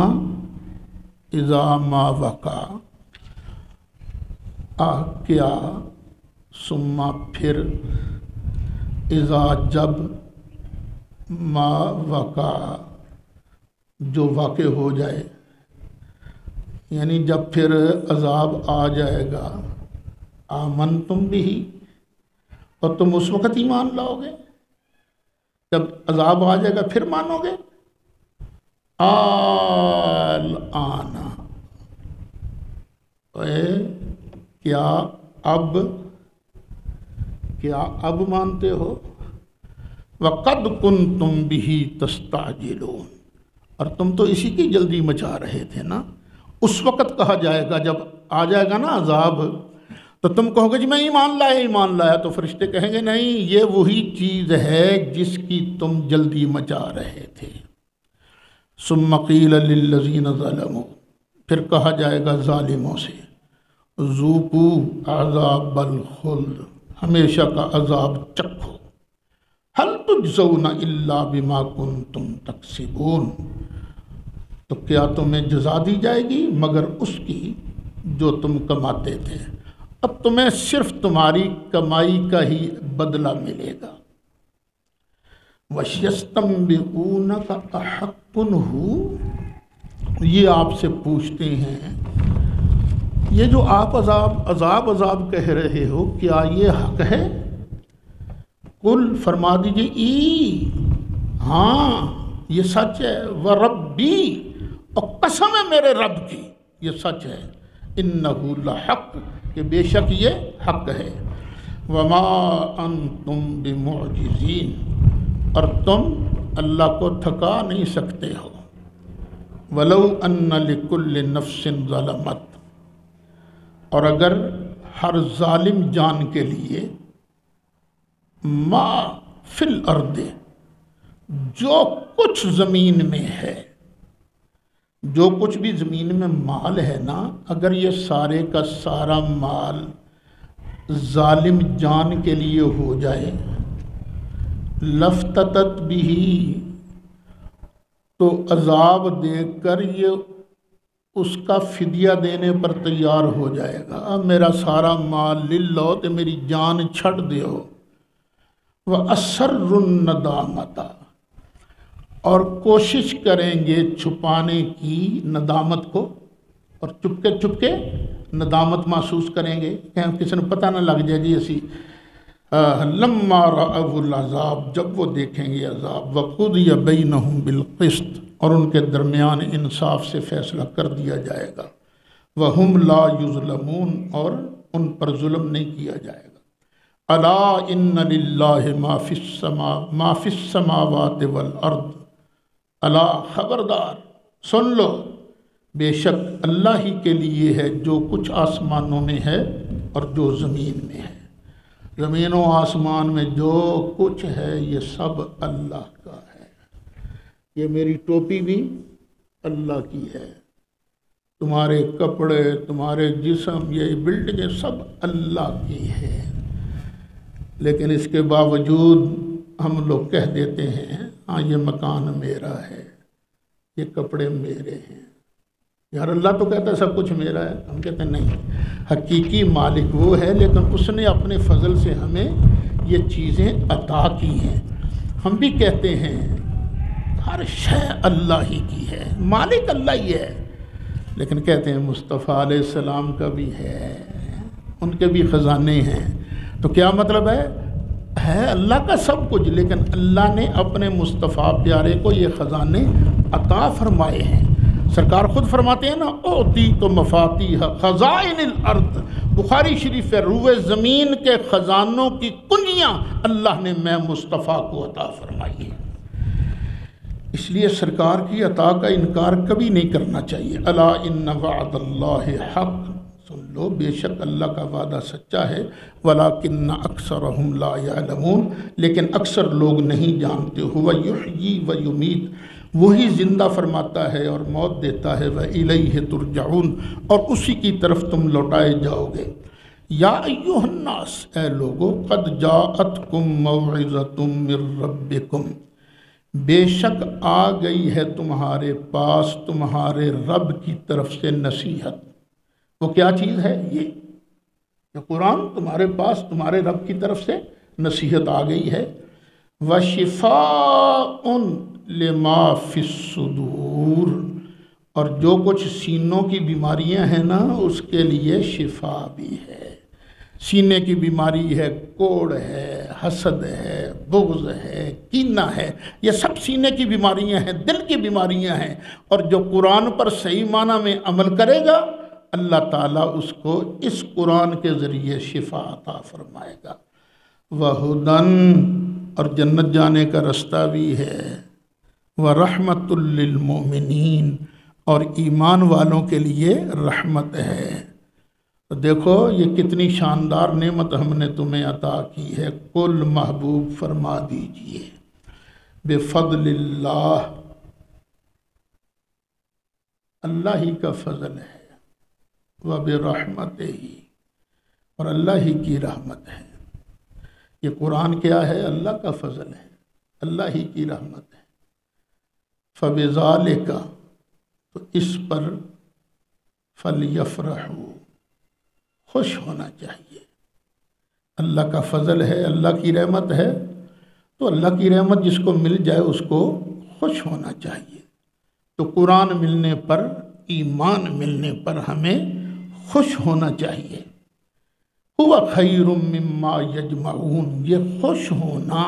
اذا ما وقع، کیا، ثم پھر، اذا جب، ما وقع جو واقع ہو جائے، یعنی جب پھر عذاب آ جائے گا، آمنتم بھی، اور تم اس وقت ایمان لاؤ گے جب عذاب آ جائے گا، پھر مانو گے۔ الآن، کیا اب مانتے ہو؟ وَقَدْ كُنْتُمْ بِهِ تَسْتَعْجِلُونَ، اور تم تو اسی کی جلدی مچا رہے تھے نا۔ اس وقت کہا جائے گا جب آ جائے گا نا عذاب، تو تم کہو گے جی میں ایمان لایا، تو فرشتے کہیں گے نہیں، یہ وہی چیز ہے جس کی تم جلدی مچا رہے تھے۔ ثم قیل للذین ظلموا، پھر کہا جائے گا ظالموں سے، ذوقوا عذاب الخلد، ہمیشہ کا عذاب چکھو، هل تجزون الا بما کنتم تکسبون، تو کیا تمہیں جزا دی جائے گی مگر اس کی جو تم کماتے تھے، اب تمہیں صرف تمہاری کمائی کا ہی بدلہ ملے گا۔ وَيَسْتَنبِئُونَكَ أَحَقٌّ هُوَ، یہ آپ سے پوچھتے ہیں، یہ جو آپ عذاب کہہ رہے ہو، کیا یہ حق ہے؟ قل، فرما دیجئے، ہاں یہ سچ ہے، وَرَبِّی، اور قسم ہے میرے رب کی، یہ سچ ہے، انہ لحق، کہ بے شک یہ حق ہے، وما انتم بمعجزین، اور تم اللہ کو تھکا نہیں سکتے ہو، ولو ان لکل نفس ظلمت، اور اگر ہر ظالم جان کے لیے ما فی الارض، جو کچھ زمین میں ہے، جو کچھ بھی زمین میں مال ہے نا، اگر یہ سارے کا سارا مال ظالم جان کے لیے ہو جائے، لفتتت بھی، تو عذاب دے کر یہ اس کا فدیہ دینے پر تیار ہو جائے گا، میرا سارا مال لے لو تو میری جان چھڑ دیو، وَأَسَرُّ النَّدَامَةَ، اور کوشش کریں گے چھپانے کی ندامت کو، اور چپکے ندامت محسوس کریں گے کہ کسی نے پتہ نہ لگ جائے جی اسی لما رأوا العذاب، جب وہ دیکھیں گے عذاب، وقضی بینہم بالقسط، اور ان کے درمیان انصاف سے فیصلہ کر دیا جائے گا، وہم لا یظلمون، اور ان پر ظلم نہیں کیا جائے گا، الا ان للہ ما فی السماوات والارض، الا خبردار سن لو، بے شک اللہ ہی کے لیے ہے جو کچھ آسمانوں میں ہے اور جو زمین میں ہے، زمین و آسمان میں جو کچھ ہے یہ سب اللہ کا ہے، یہ میری ٹوپی بھی اللہ کی ہے، تمہارے کپڑے، تمہارے جسم، یہ بلڈنگیں سب اللہ کی ہے، لیکن اس کے باوجود ہم لوگ کہہ دیتے ہیں ہاں یہ مکان میرا ہے، یہ کپڑے میرے ہیں، یار اللہ تو کہتا ہے سب کچھ میرا ہے، ہم کہتے ہیں نہیں، حقیقی مالک وہ ہے، لیکن اس نے اپنے فضل سے ہمیں یہ چیزیں عطا کی ہیں، ہم بھی کہتے ہیں ہر شے اللہ ہی کی ہے، مالک اللہ ہی ہے، لیکن کہتے ہیں مصطفیٰ علیہ السلام کا بھی ہے، ان کے بھی خزانے ہیں، تو کیا مطلب ہے اللہ کا سب کچھ، لیکن اللہ نے اپنے مصطفیٰ پیارے کو یہ خزانے عطا فرمائے ہیں، سرکار خود فرماتے ہیں نا اوتیت مفاتیح خزائن الارض، بخاری شریف ہے، روئے زمین کے خزانوں کی کنجیاں اللہ نے میں مصطفیٰ کو عطا فرمائی ہے، اس لیے سرکار کی عطا کا انکار کبھی نہیں کرنا چاہیے، الا ان وعد اللہ حق، سن لو بے شک اللہ کا وعدہ سچا ہے، ولیکن اکثرہم لا یعلمون، لیکن اکثر لوگ نہیں جانتے، ہوا یحیی و یمیت، وہی زندہ فرماتا ہے اور موت دیتا ہے، وَإِلَيْهِ تُرْجَعُونَ، اور اسی کی طرف تم لوٹائے جاؤ گے، یا ایھا الناس، اے لوگو، قد جاءتکم موعظۃ من ربکم، بے شک آ گئی ہے تمہارے پاس تمہارے رب کی طرف سے نصیحت، وہ کیا چیز ہے یہ قرآن تمہارے پاس تمہارے رب کی طرف سے نصیحت آ گئی ہے، وَشِفَاءٌ لِمَا فِي الصُّدُورِ، اور جو کچھ سینوں کی بیماریاں ہیں نا اس کے لیے شفا بھی ہے، سینے کی بیماری ہے، کوڑ ہے، حسد ہے، بغض ہے، کینہ ہے، یہ سب سینے کی بیماریاں ہیں، دل کی بیماریاں ہیں، اور جو قرآن پر صحیح معنی میں عمل کرے گا اللہ تعالیٰ اس کو اس قرآن کے ذریعے شفا عطا فرمائے گا، وَہُدًى، اور جنت جانے کا رستہ بھی ہے، وَرَحْمَةٌ لِّلْمُؤْمِنِينَ، اور ایمان والوں کے لیے رحمت ہے، دیکھو یہ کتنی شاندار نعمت ہم نے تمہیں عطا کی ہے، کل محبوب فرما دیجئے بفضل اللہ، اللہ ہی کا فضل ہے، وبرحمتہ، اور اللہ ہی کی رحمت ہے، یہ قرآن کیا ہے؟ اللہ کا فضل ہے، اللہ ہی کی رحمت ہے، فبذالک، تو اس پر فلیفرحوا، خوش ہونا چاہیے، اللہ کا فضل ہے، اللہ کی رحمت ہے، تو اللہ کی رحمت جس کو مل جائے اس کو خوش ہونا چاہیے، تو قرآن ملنے پر، ایمان ملنے پر ہمیں خوش ہونا چاہیے، ہوا خیر مما یجمعون، یہ خوش ہونا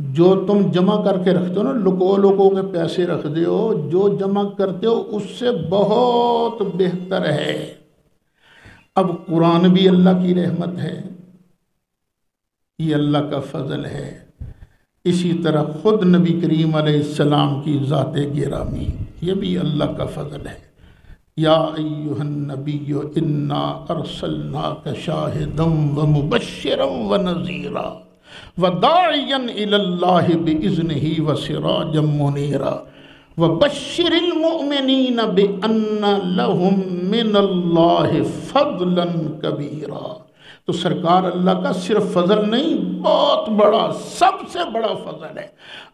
جو تم جمع کر کے رکھتے ہو نا، لوگوں کے پیسے رکھ دے ہو، جو جمع کرتے ہو اس سے بہت بہتر ہے، اب قرآن بھی اللہ کی رحمت ہے، یہ اللہ کا فضل ہے۔ اسی طرح خود نبی کریم علیہ السلام کی ذات گرامی، یہ بھی اللہ کا فضل ہے۔ یا ایھا النبی انا ارسلناک شاہدا ومبشرا ونذیرا وداعیا الی اللہ باذنہ وسراجا منیرا وبشر المؤمنین بان لہم من اللہ فضلا کبیرا۔ تو سرکار اللہ کا صرف فضل نہیں، بہت بڑا، سب سے بڑا فضل ہے۔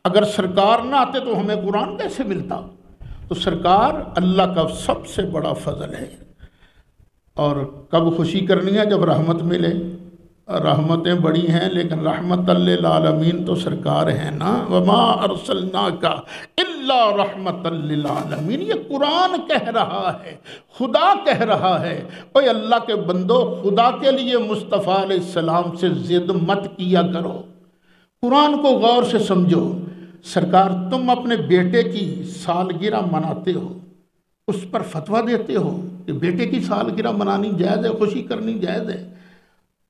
اگر سرکار نہ آتے تو ہمیں قرآن کیسے ملتا؟ تو سرکار اللہ کا سب سے بڑا فضل ہے۔ اور کب خوشی کرنی ہے؟ جب رحمت ملے۔ رحمتیں بڑی ہیں لیکن رحمت للعالمین تو سرکار ہیں نا، وما ارسلناک الا رحمت للعالمین۔ یہ قرآن کہہ رہا ہے، خدا کہہ رہا ہے۔ اوے اللہ کے بندو، خدا کے لیے مصطفیٰ علیہ السلام سے ضد مت کیا کرو، قرآن کو غور سے سمجھو۔ سرکار تم اپنے بیٹے کی سالگرہ مناتے ہو، اس پر فتویٰ دیتے ہو کہ بیٹے کی سالگرہ منانی جائز ہے، خوشی کرنی جائز ہے۔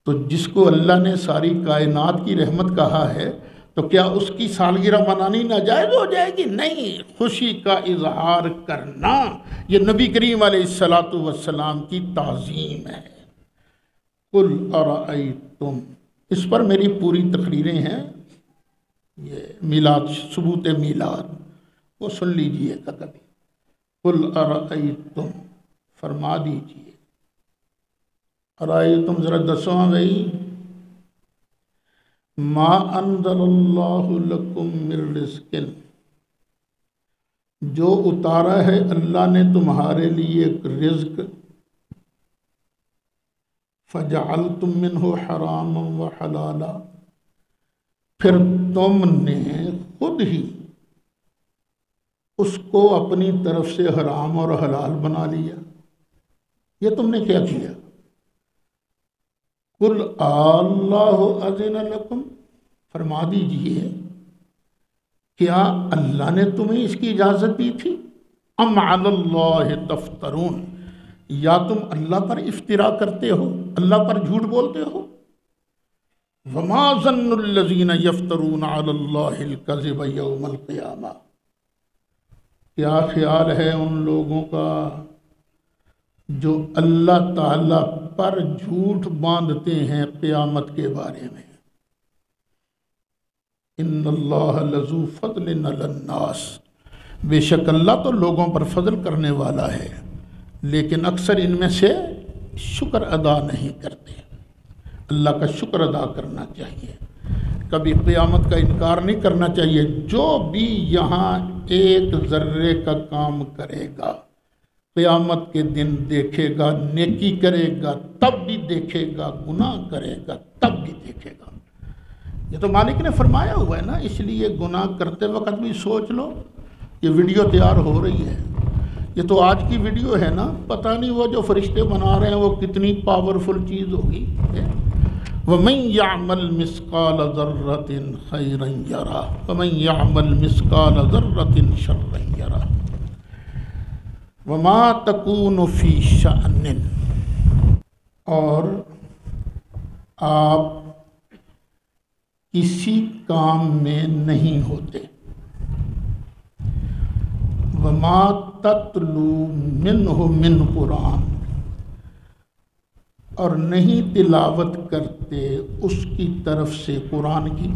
تو جس کو اللہ نے ساری کائنات کی رحمت کہا ہے تو کیا اس کی سالگرہ منانی ناجائز ہو جائے گی؟ نہیں، خوشی کا اظہار کرنا یہ نبی کریم علیہ السلام کی تعظیم ہے۔ قل ارأیتم، اس پر میری پوری تقریریں ہیں، یہ میلاد، ثبوت میلاد، وہ سن لیجئے گا کبھی۔ قل ارأیتم، فرما دیجئے، ارأیتم ذرا دسو بھائی، ما انزل اللہ لکم من رزق، جو اتارا ہے اللہ نے تمہارے لیے ایک رزق، فجعلتم منہ حراما وحلالا، پھر تم نے خود ہی اس کو اپنی طرف سے حرام اور حلال بنا لیا۔ یہ تم نے کیا کیا؟ قل اللہ اذن لکم، فرما دیجئے کیا اللہ نے تمہیں اس کی اجازت دی تھی؟ ام علی اللہ تفترون، یا تم اللہ پر افتراء کرتے ہو، اللہ پر جھوٹ بولتے ہو؟ وما ظن الذین یفترون علی اللہ الکذب یوم القیامہ، کیا خیال ہے ان لوگوں کا جو اللہ تعالیٰ پر جھوٹ باندھتے ہیں قیامت کے بارے میں؟ ان اللہ لذو فضل علی الناس، بے شک اللہ تو لوگوں پر فضل کرنے والا ہے، لیکن اکثر ان میں سے شکر ادا نہیں کرتے۔ اللہ کا شکر ادا کرنا چاہیے، کبھی قیامت کا انکار نہیں کرنا چاہیے۔ جو بھی یہاں ایک ذرے کا کام کرے گا قیامت کے دن دیکھے گا، نیکی کرے گا تب بھی دیکھے گا، گناہ کرے گا تب بھی دیکھے گا۔ یہ تو مالک نے فرمایا ہوا ہے نا، اس لیے گناہ کرتے وقت بھی سوچ لو۔ یہ ویڈیو تیار ہو رہی ہے، یہ تو آج کی ویڈیو ہے نا، پتہ نہیں وہ جو فرشتے بنا رہے ہیں وہ کتنی پاورفل چیز ہوگی۔ وَمَنْ يَعْمَلْ مِثْقَالَ ذَرَّةٍ خَيْرًا يَرَهُ وَمَنْ يَعْمَلْ مِثْقَالَ ذَرَّةٍ شَرًّا يَرَهُ وَمَا تَكُونُ فِي شَأْنٍ، اور آپ کسی کام میں نہیں ہوتے، وَمَا تَتْلُو مِنْهُ مِنْ قُرْآن، اور نہیں تلاوت کرتے اس کی طرف سے قرآن کی۔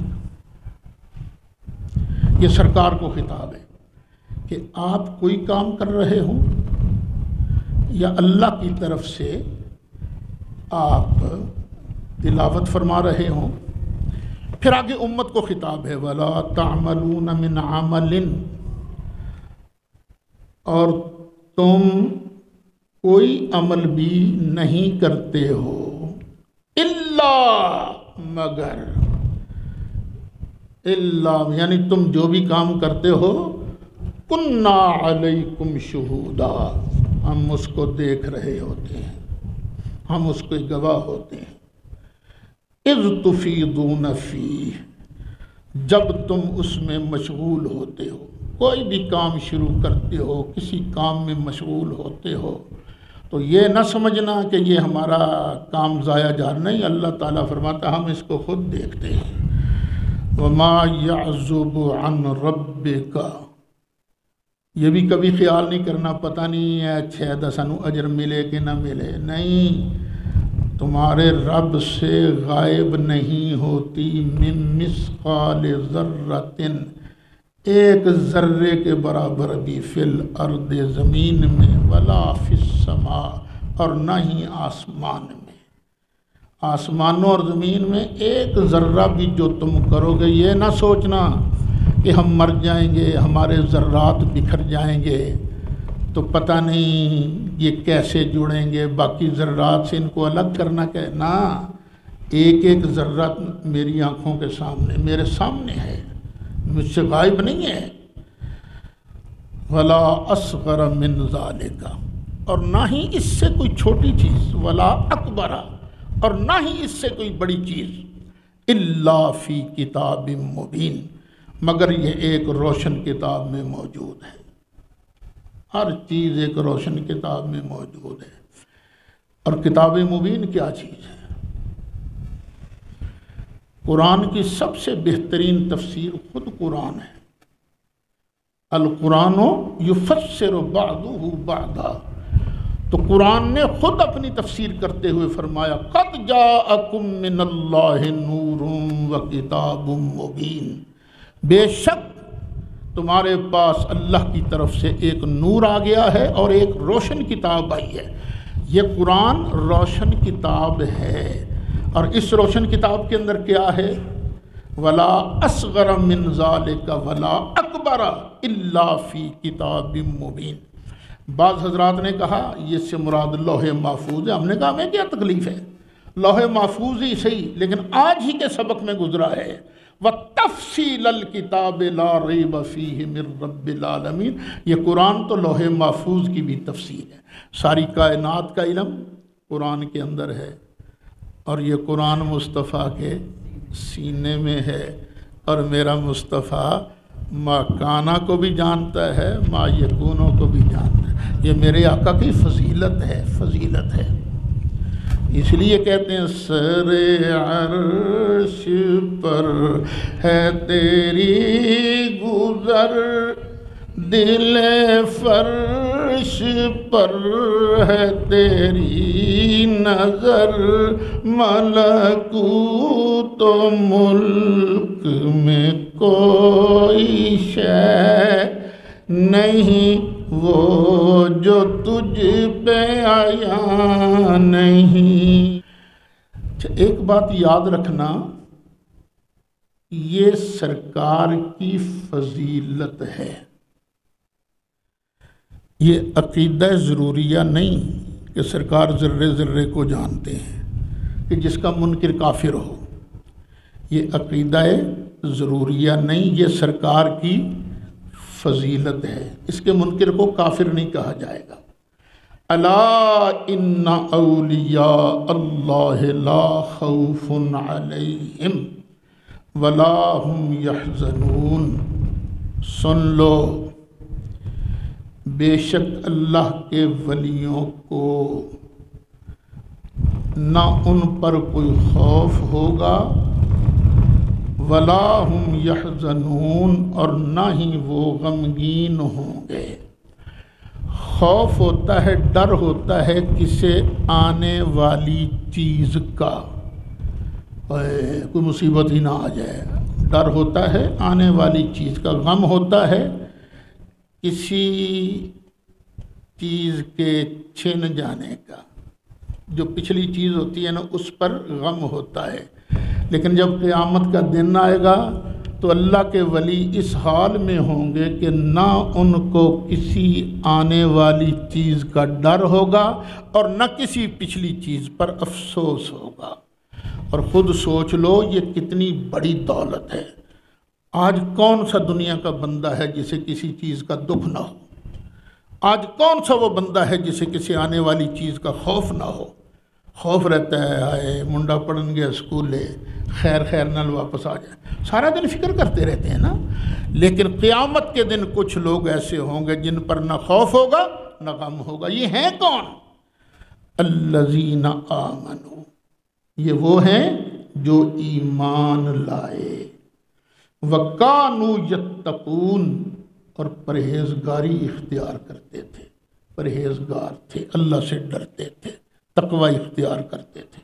یہ سرکار کو خطاب ہے کہ آپ کوئی کام کر رہے ہوں یا اللہ کی طرف سے آپ تلاوت فرما رہے ہوں۔ پھر آگے امت کو خطاب ہے، وَلَا تَعْمَلُونَ مِنْ عَمَلٍ، اور تم کوئی عمل بھی نہیں کرتے ہو، الا مگر، الا یعنی تم جو بھی کام کرتے ہو، کُنَّا عَلَيْكُمْ شُهُودًا، ہم اس کو دیکھ رہے ہوتے ہیں، ہم اس کے گواہ ہوتے ہیں۔ اِذْ تُفِيضُونَ فِيهِ، جب تم اس میں مشغول ہوتے ہو، کوئی بھی کام شروع کرتے ہو، کسی کام میں مشغول ہوتے ہو تو یہ نہ سمجھنا کہ یہ ہمارا کام ضائع جا رہا، نہیں، اللہ تعالیٰ فرماتا ہم اس کو خود دیکھتے ہیں۔ وَمَا يَعْزُبُ عَنْ رَبِّكَ، یہ بھی کبھی خیال نہیں کرنا پتہ نہیں ہے اچھا سانو اجر ملے کہ نہ ملے، نہیں، تمہارے رب سے غائب نہیں ہوتی من مثقال ذرۃ، ایک ذرے کے برابر بھی، فی الارض زمین میں، ولا فی السماء اور نہ ہی آسمان میں، آسمانوں اور زمین میں ایک ذرہ بھی جو تم کرو گے، یہ نہ سوچنا کہ ہم مر جائیں گے، ہمارے ذرات بکھر جائیں گے تو پتہ نہیں یہ کیسے جڑیں گے باقی ذرات سے، ان کو الگ کرنا کہ نہ، ایک ایک ذرہ میری آنکھوں کے سامنے، میرے سامنے ہے، مجھ سے غائب نہیں ہے۔ ولا اصغر من ذالک، اور نہ ہی اس سے کوئی چھوٹی چیز، ولا اکبر، اور نہ ہی اس سے کوئی بڑی چیز، الا فی کتاب مبین، مگر یہ ایک روشن کتاب میں موجود ہے، ہر چیز ایک روشن کتاب میں موجود ہے۔ اور کتاب مبین کیا چیز ہے؟ قرآن کی سب سے بہترین تفسیر خود قرآن ہے، القرآن یفسر بعضہ بعضا، تو قرآن نے خود اپنی تفسیر کرتے ہوئے فرمایا قد جاءکم من اللہ نور وکتاب مبین، بے شک تمہارے پاس اللہ کی طرف سے ایک نور آ گیا ہے اور ایک روشن کتاب آئی ہے۔ یہ قرآن روشن کتاب ہے، اور اس روشن کتاب کے اندر کیا ہے؟ ولا اصغر من ذالک ولا اکبر الا فی کتاب مبین۔ بعض حضرات نے کہا یہ سے مراد لوح محفوظ ہے، ہم نے کہا ہمیں کیا تکلیف ہے، لوح محفوظ ہی صحیح، لیکن آج ہی کے سبق میں گزرا ہے وَتَفْصِيلَ الْكِتَابِ لَا رَيْبَ فِيهِ مِن رَبِّ الْعَالَمِينَ، یہ قرآن تو لوح محفوظ کی بھی تفصیل ہے، ساری کائنات کا علم قرآن کے اندر ہے، اور یہ قرآن مصطفیٰ کے سینے میں ہے، اور میرا مصطفیٰ ما کانا کو بھی جانتا ہے، ما یکونوں کو بھی جانتا ہے، یہ میرے آقا کی فضیلت ہے، فضیلت ہے۔ اس لیے کہتے ہیں سر عرش پر ہے تیری گزر، دل فرش پر ہے تیری نظر، ملکوت و ملک میں کوئی شے نہیں وہ جو تجھ پہ آیا نہیں۔ ایک بات یاد رکھنا، یہ سرکار کی فضیلت ہے، یہ عقیدہ ضروریہ نہیں کہ سرکار ذرے ذرے کو جانتے ہیں کہ جس کا منکر کافر ہو، یہ عقیدہ ضروریہ نہیں، یہ سرکار کی فضیلت ہے، اس کے منکر کو کافر نہیں کہا جائے گا۔ الا ان اولیاء اللہ لا خوف علیہم ولا هم یحزنون، سن لو بے شک اللہ کے ولیوں کو نہ ان پر کوئی خوف ہوگا، ولا هم یحزنون، اور نہ ہی وہ غمگین ہوں گے۔ خوف ہوتا ہے، ڈر ہوتا ہے کسے آنے والی چیز کا، کوئی مصیبت ہی نہ آ جائے، ڈر ہوتا ہے آنے والی چیز کا، غم ہوتا ہے کسی چیز کے چھن جانے کا، جو پچھلی چیز ہوتی ہے نا اس پر غم ہوتا ہے، لیکن جب قیامت کا دن آئے گا تو اللہ کے ولی اس حال میں ہوں گے کہ نہ ان کو کسی آنے والی چیز کا ڈر ہوگا اور نہ کسی پچھلی چیز پر افسوس ہوگا۔ اور خود سوچ لو یہ کتنی بڑی دولت ہے۔ آج کون سا دنیا کا بندہ ہے جسے کسی چیز کا دکھ نہ ہو؟ آج کون سا وہ بندہ ہے جسے کسی آنے والی چیز کا خوف نہ ہو؟ خوف رہتا ہے آئے منڈا پڑھن گیا اسکولے، خیر خیر نال واپس آ جائے، سارا دن فکر کرتے رہتے ہیں نا، لیکن قیامت کے دن کچھ لوگ ایسے ہوں گے جن پر نہ خوف ہوگا نہ غم ہوگا۔ یہ ہیں کون؟ الذین آمنوا، یہ وہ ہیں جو ایمان لائے، وکانوا یتقون، اور پرہیزگاری اختیار کرتے تھے، پرہیزگار تھے، اللہ سے ڈرتے تھے، تقوی اختیار کرتے تھے۔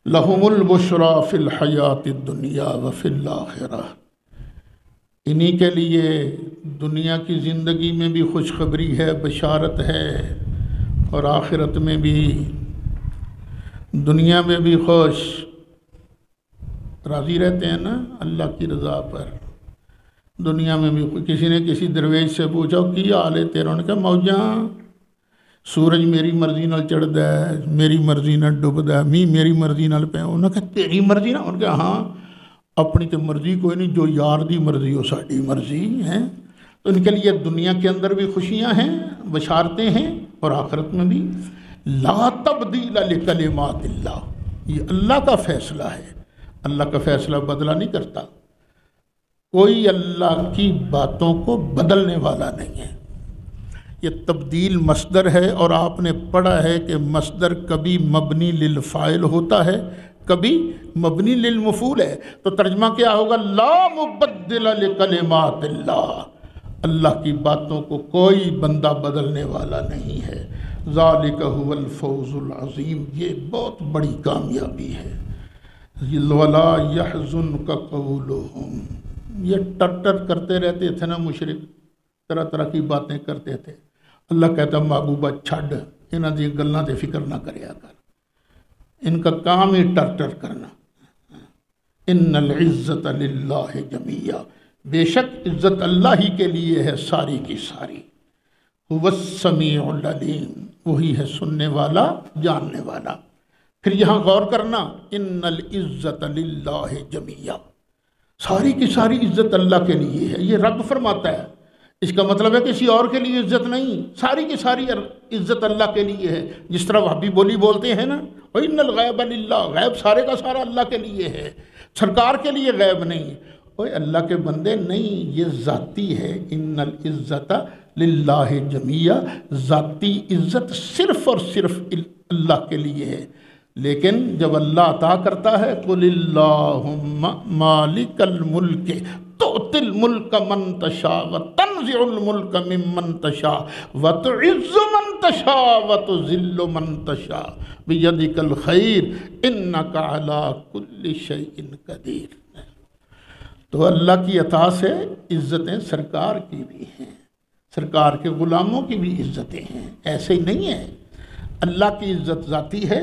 لہم البشریٰ فی الحیات الدنیا وفی الآخرہ، انہی کے لیے دنیا کی زندگی میں بھی خوشخبری ہے، بشارت ہے، اور آخرت میں بھی، دنیا میں بھی خوش راضی رہتے ہیں نا اللہ کی رضا پر، دنیا میں بھی۔ کسی نے کسی درویش سے پوچھا کی حال ہے تیرا، انہوں نے کہا موجاں سورج میری مرضی نال چڑھدا ہے، میری مرضی نال ڈبدا ہے، می میری مرضی نال پہ، انہوں نے کہا تیری مرضی نال، انہوں نے کہا ہاں اپنی تو مرضی کوئی نہیں، جو یار دی مرضی ہو ساڈی مرضی ہے۔ تو ان کے لیے دنیا کے اندر بھی خوشیاں ہیں، بشارتیں ہیں، اور آخرت میں بھی۔ لا تبدیل لکلمات اللہ، یہ اللہ کا فیصلہ ہے، اللہ کا فیصلہ بدلہ نہیں کرتا، کوئی اللہ کی باتوں کو بدلنے والا نہیں ہے۔ یہ تبدیل مصدر ہے، اور آپ نے پڑھا ہے کہ مصدر کبھی مبنی للفاعل ہوتا ہے، کبھی مبنی للمفعول ہے۔ تو ترجمہ کیا ہوگا؟ لا مبدل لکلمات اللہ، اللہ کی باتوں کو کوئی بندہ بدلنے والا نہیں ہے۔ ذالک هو الفوز العظیم، یہ بہت بڑی کامیابی ہے۔ ولا يحزنك قولهم، یہ ٹر کرتے رہتے تھے نا مشرک، طرح طرح کی باتیں کرتے تھے۔ اللہ کہتا محبوبہ چھڈ، انہاں دی گلاں تے فکر نہ کریا کر، ان کا کام ہی ٹر کرنا۔ ان العزت للہ جمیعا، بے شک عزت اللہ ہی کے لیے ہے ساری کی ساری۔ هو السمیع العلیم، وہی ہے سننے والا، جاننے والا۔ پھر یہاں غور کرنا، ان العزت للہ جمیعا، ساری کی ساری عزت اللہ کے لیے ہے۔ یہ رب فرماتا ہے، اس کا مطلب ہے کسی اور کے لیے عزت نہیں، ساری کی ساری عزت اللہ کے لیے ہے۔ جس طرح وہابی بولی بولتے ہیں نا، وَإِنَّ الْغَيْبَ لِلَّهِ، غیب سارے کا سارا اللہ کے لیے ہے، سرکار کے لیے غیب نہیں۔ اوے اللہ کے بندے نہیں، یہ ذاتی ہے۔ ان العزت للہ جمیعا، ذاتی عزت صرف اور صرف اللہ کے لیے ہے۔ لیکن جب اللہ عطا کرتا ہے، قُلِ اللَّهُمَّ مَالِكَ الْمُلْكِ تُؤْتِي الْمُلْكَ مَن تَشَاءُ وَتَنزِعُ الْمُلْكَ مِمَّن تَشَاءُ وَتُعِزُّ مَن تَشَاءُ وَتُذِلُّ مَن تَشَاءُ بِيَدِكَ الْخَيْرُ إِنَّكَ عَلَى كُلِّ شَيْءٍ قَدِيرٌ۔ تو اللہ کی عطا سے عزتیں سرکار کی بھی ہیں، سرکار کے غلاموں کی بھی عزتیں ہیں، ایسے ہی نہیں ہے۔ اللہ کی عزت ذاتی ہے،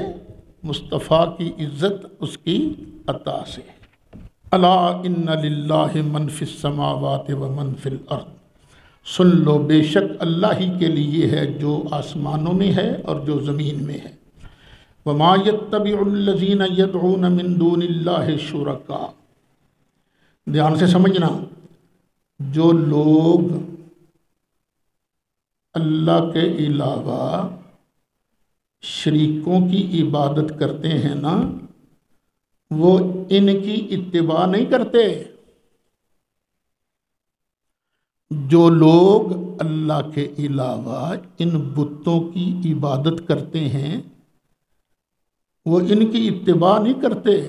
مصطفیٰ کی عزت اس کی عطا سے ہے۔ الا ان للہ من فی السماوات و من فی الارض، سن لو بے شک اللہ ہی کے لیے ہے جو آسمانوں میں ہے اور جو زمین میں ہے۔ وما یتبع الذین یدعون من دون اللہ شرکاء، دھیان سے سمجھنا، جو لوگ اللہ کے علاوہ شریکوں کی عبادت کرتے ہیں نا، وہ ان کی اتباع نہیں کرتے۔ جو لوگ اللہ کے علاوہ ان بتوں کی عبادت کرتے ہیں، وہ ان کی اتباع نہیں کرتے۔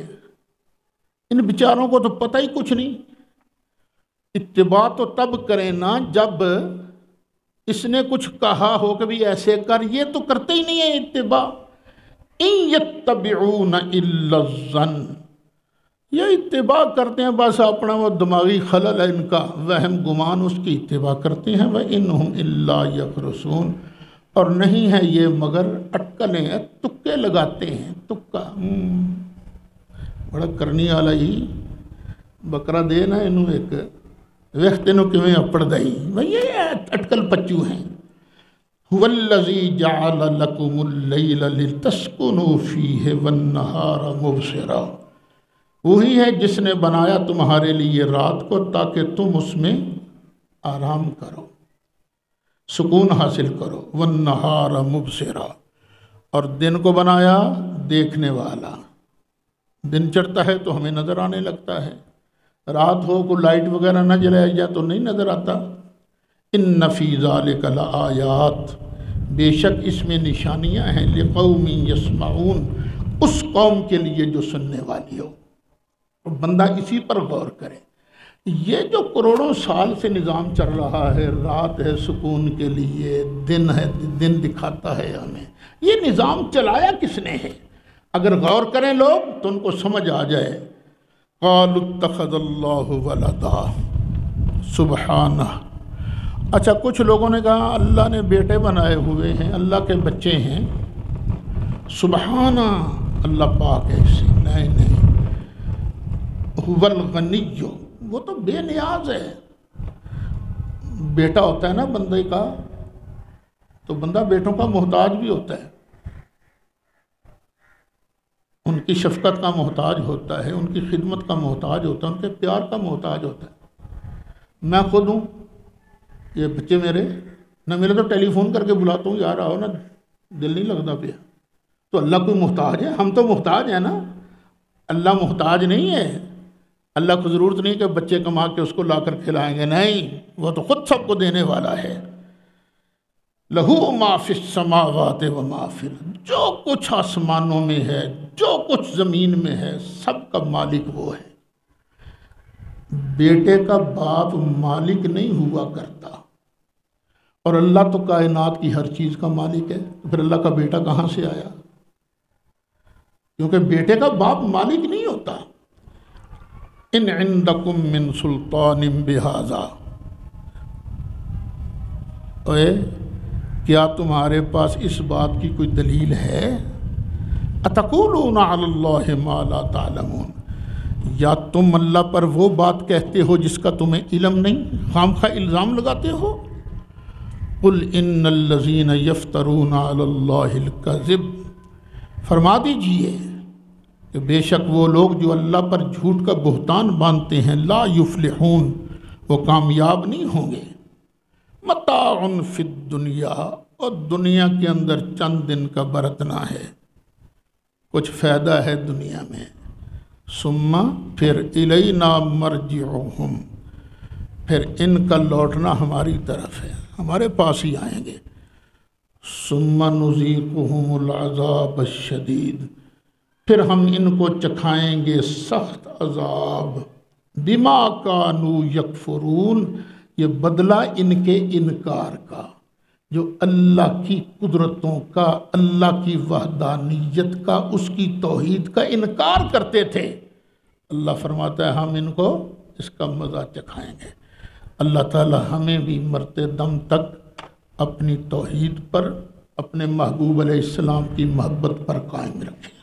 ان بیچاروں کو تو پتہ ہی کچھ نہیں۔ اتباع تو تب کریں نا جب اس نے کچھ کہا ہو کہ بھی ایسے کر، یہ تو کرتے ہی نہیں ہے اتباع۔ ان یتبعون الا الظن، یہ اتباع کرتے ہیں بس اپنا وہ دماغی خلل ہے ان کا، وہم گمان، اس کی اتباع کرتے ہیں۔ وَإِنْهُمْ إِلَّا يَخْرُصُونَ، اور نہیں ہے یہ مگر اٹکلیں ہیں، تکے لگاتے ہیں، تکا بڑا کرنی والا ہی بکرا دے نا انہوں ایک ویخ تینوں کیویں اپڑ دائی، بھئی یہ اٹکل پچو ہیں۔ هُوَ الَّذِي جَعَلَ لَكُمُ اللَّيْلَ لِتَسْكُنُوا فِيهِ وَالنَّهَارَ مُبْصِرًا، وہی ہے جس نے بنایا تمہارے لیے رات کو تاکہ تم اس میں آرام کرو، سکون حاصل کرو۔ وَالنَّهَارَ مُبْصِرًا، اور دن کو بنایا دیکھنے والا، دن چڑھتا ہے تو ہمیں نظر آنے لگتا ہے، رات ہو کو لائٹ وغیرہ نہ جلایا جائے تو نہیں نظر آتا۔ ان فی ذالک لآیات، بے شک اس میں نشانیاں ہیں لقوم یسمعون، اس قوم کے لیے جو سننے والی ہو۔ اور بندہ اسی پر غور کرے۔ یہ جو کروڑوں سال سے نظام چل رہا ہے، رات ہے سکون کے لیے، دن ہے دن دکھاتا ہے ہمیں، یہ نظام چلایا کس نے ہے؟ اگر غور کریں لوگ تو ان کو سمجھ آ جائے۔ قالوا اتخذ اللہ ولدا سبحانہ۔ اچھا کچھ لوگوں نے کہا اللہ نے بیٹے بنائے ہوئے ہیں، اللہ کے بچے ہیں، سبحانہ اللہ پاک ہے اس سے۔ نہیں نہیں، هو الغنی، وہ تو بے نیاز ہے۔ بیٹا ہوتا ہے نا بندے کا تو بندہ بیٹوں کا محتاج بھی ہوتا ہے، ان کی شفقت کا محتاج ہوتا ہے، ان کی خدمت کا محتاج ہوتا ہے، ان کے پیار کا محتاج ہوتا ہے۔ میں خود ہوں، یہ بچے میرے نہ، میرے تو ٹیلی فون کر کے بلاتا ہوں، یار آؤ نا، دل نہیں لگتا پیا۔ تو اللہ کوئی محتاج ہے؟ ہم تو محتاج ہیں نا، اللہ محتاج نہیں ہے۔ اللہ کو ضرورت نہیں کہ بچے کما کے اس کو لا کر کھلائیں گے، نہیں، وہ تو خود سب کو دینے والا ہے۔ لہو ما فی السماوات و ما فی الارض، جو کچھ آسمانوں میں ہے، جو کچھ زمین میں ہے، سب کا مالک وہ ہے۔ بیٹے کا باپ مالک نہیں ہوا کرتا، اور اللہ تو کائنات کی ہر چیز کا مالک ہے، تو پھر اللہ کا بیٹا کہاں سے آیا؟ کیونکہ بیٹے کا باپ مالک نہیں ہوتا۔ ان عندکم من سلطان بہذا، اے کیا تمہارے پاس اس بات کی کوئی دلیل ہے؟ اتقولون علی اللہ ما لا تعلمون، یا تم اللہ پر وہ بات کہتے ہو جس کا تمہیں علم نہیں، خامخواہ الزام لگاتے ہو۔ قل ان الذین یفترون علی اللہ الکذب، فرما دیجئے کہ بے شک وہ لوگ جو اللہ پر جھوٹ کا بہتان باندھتے ہیں، لا یفلحون، وہ کامیاب نہیں ہوں گے۔ متاع فی الدنیا، اور دنیا کے اندر چند دن کا برتنا ہے، کچھ فائدہ ہے دنیا میں۔ ثم، پھر الینا مرجعہم، پھر ان کا لوٹنا ہماری طرف ہے، ہمارے پاس ہی آئیں گے۔ ثم نذیقہم العذاب الشدید، پھر ہم ان کو چکھائیں گے سخت عذاب۔ بما کانوا یکفرون، یہ بدلہ ان کے انکار کا، جو اللہ کی قدرتوں کا، اللہ کی وحدانیت کا، اس کی توحید کا انکار کرتے تھے۔ اللہ فرماتا ہے ہم ان کو اس کا مزہ چکھائیں گے۔ اللہ تعالی ہمیں بھی مرتے دم تک اپنی توحید پر، اپنے محبوب علیہ السلام کی محبت پر قائم رکھے۔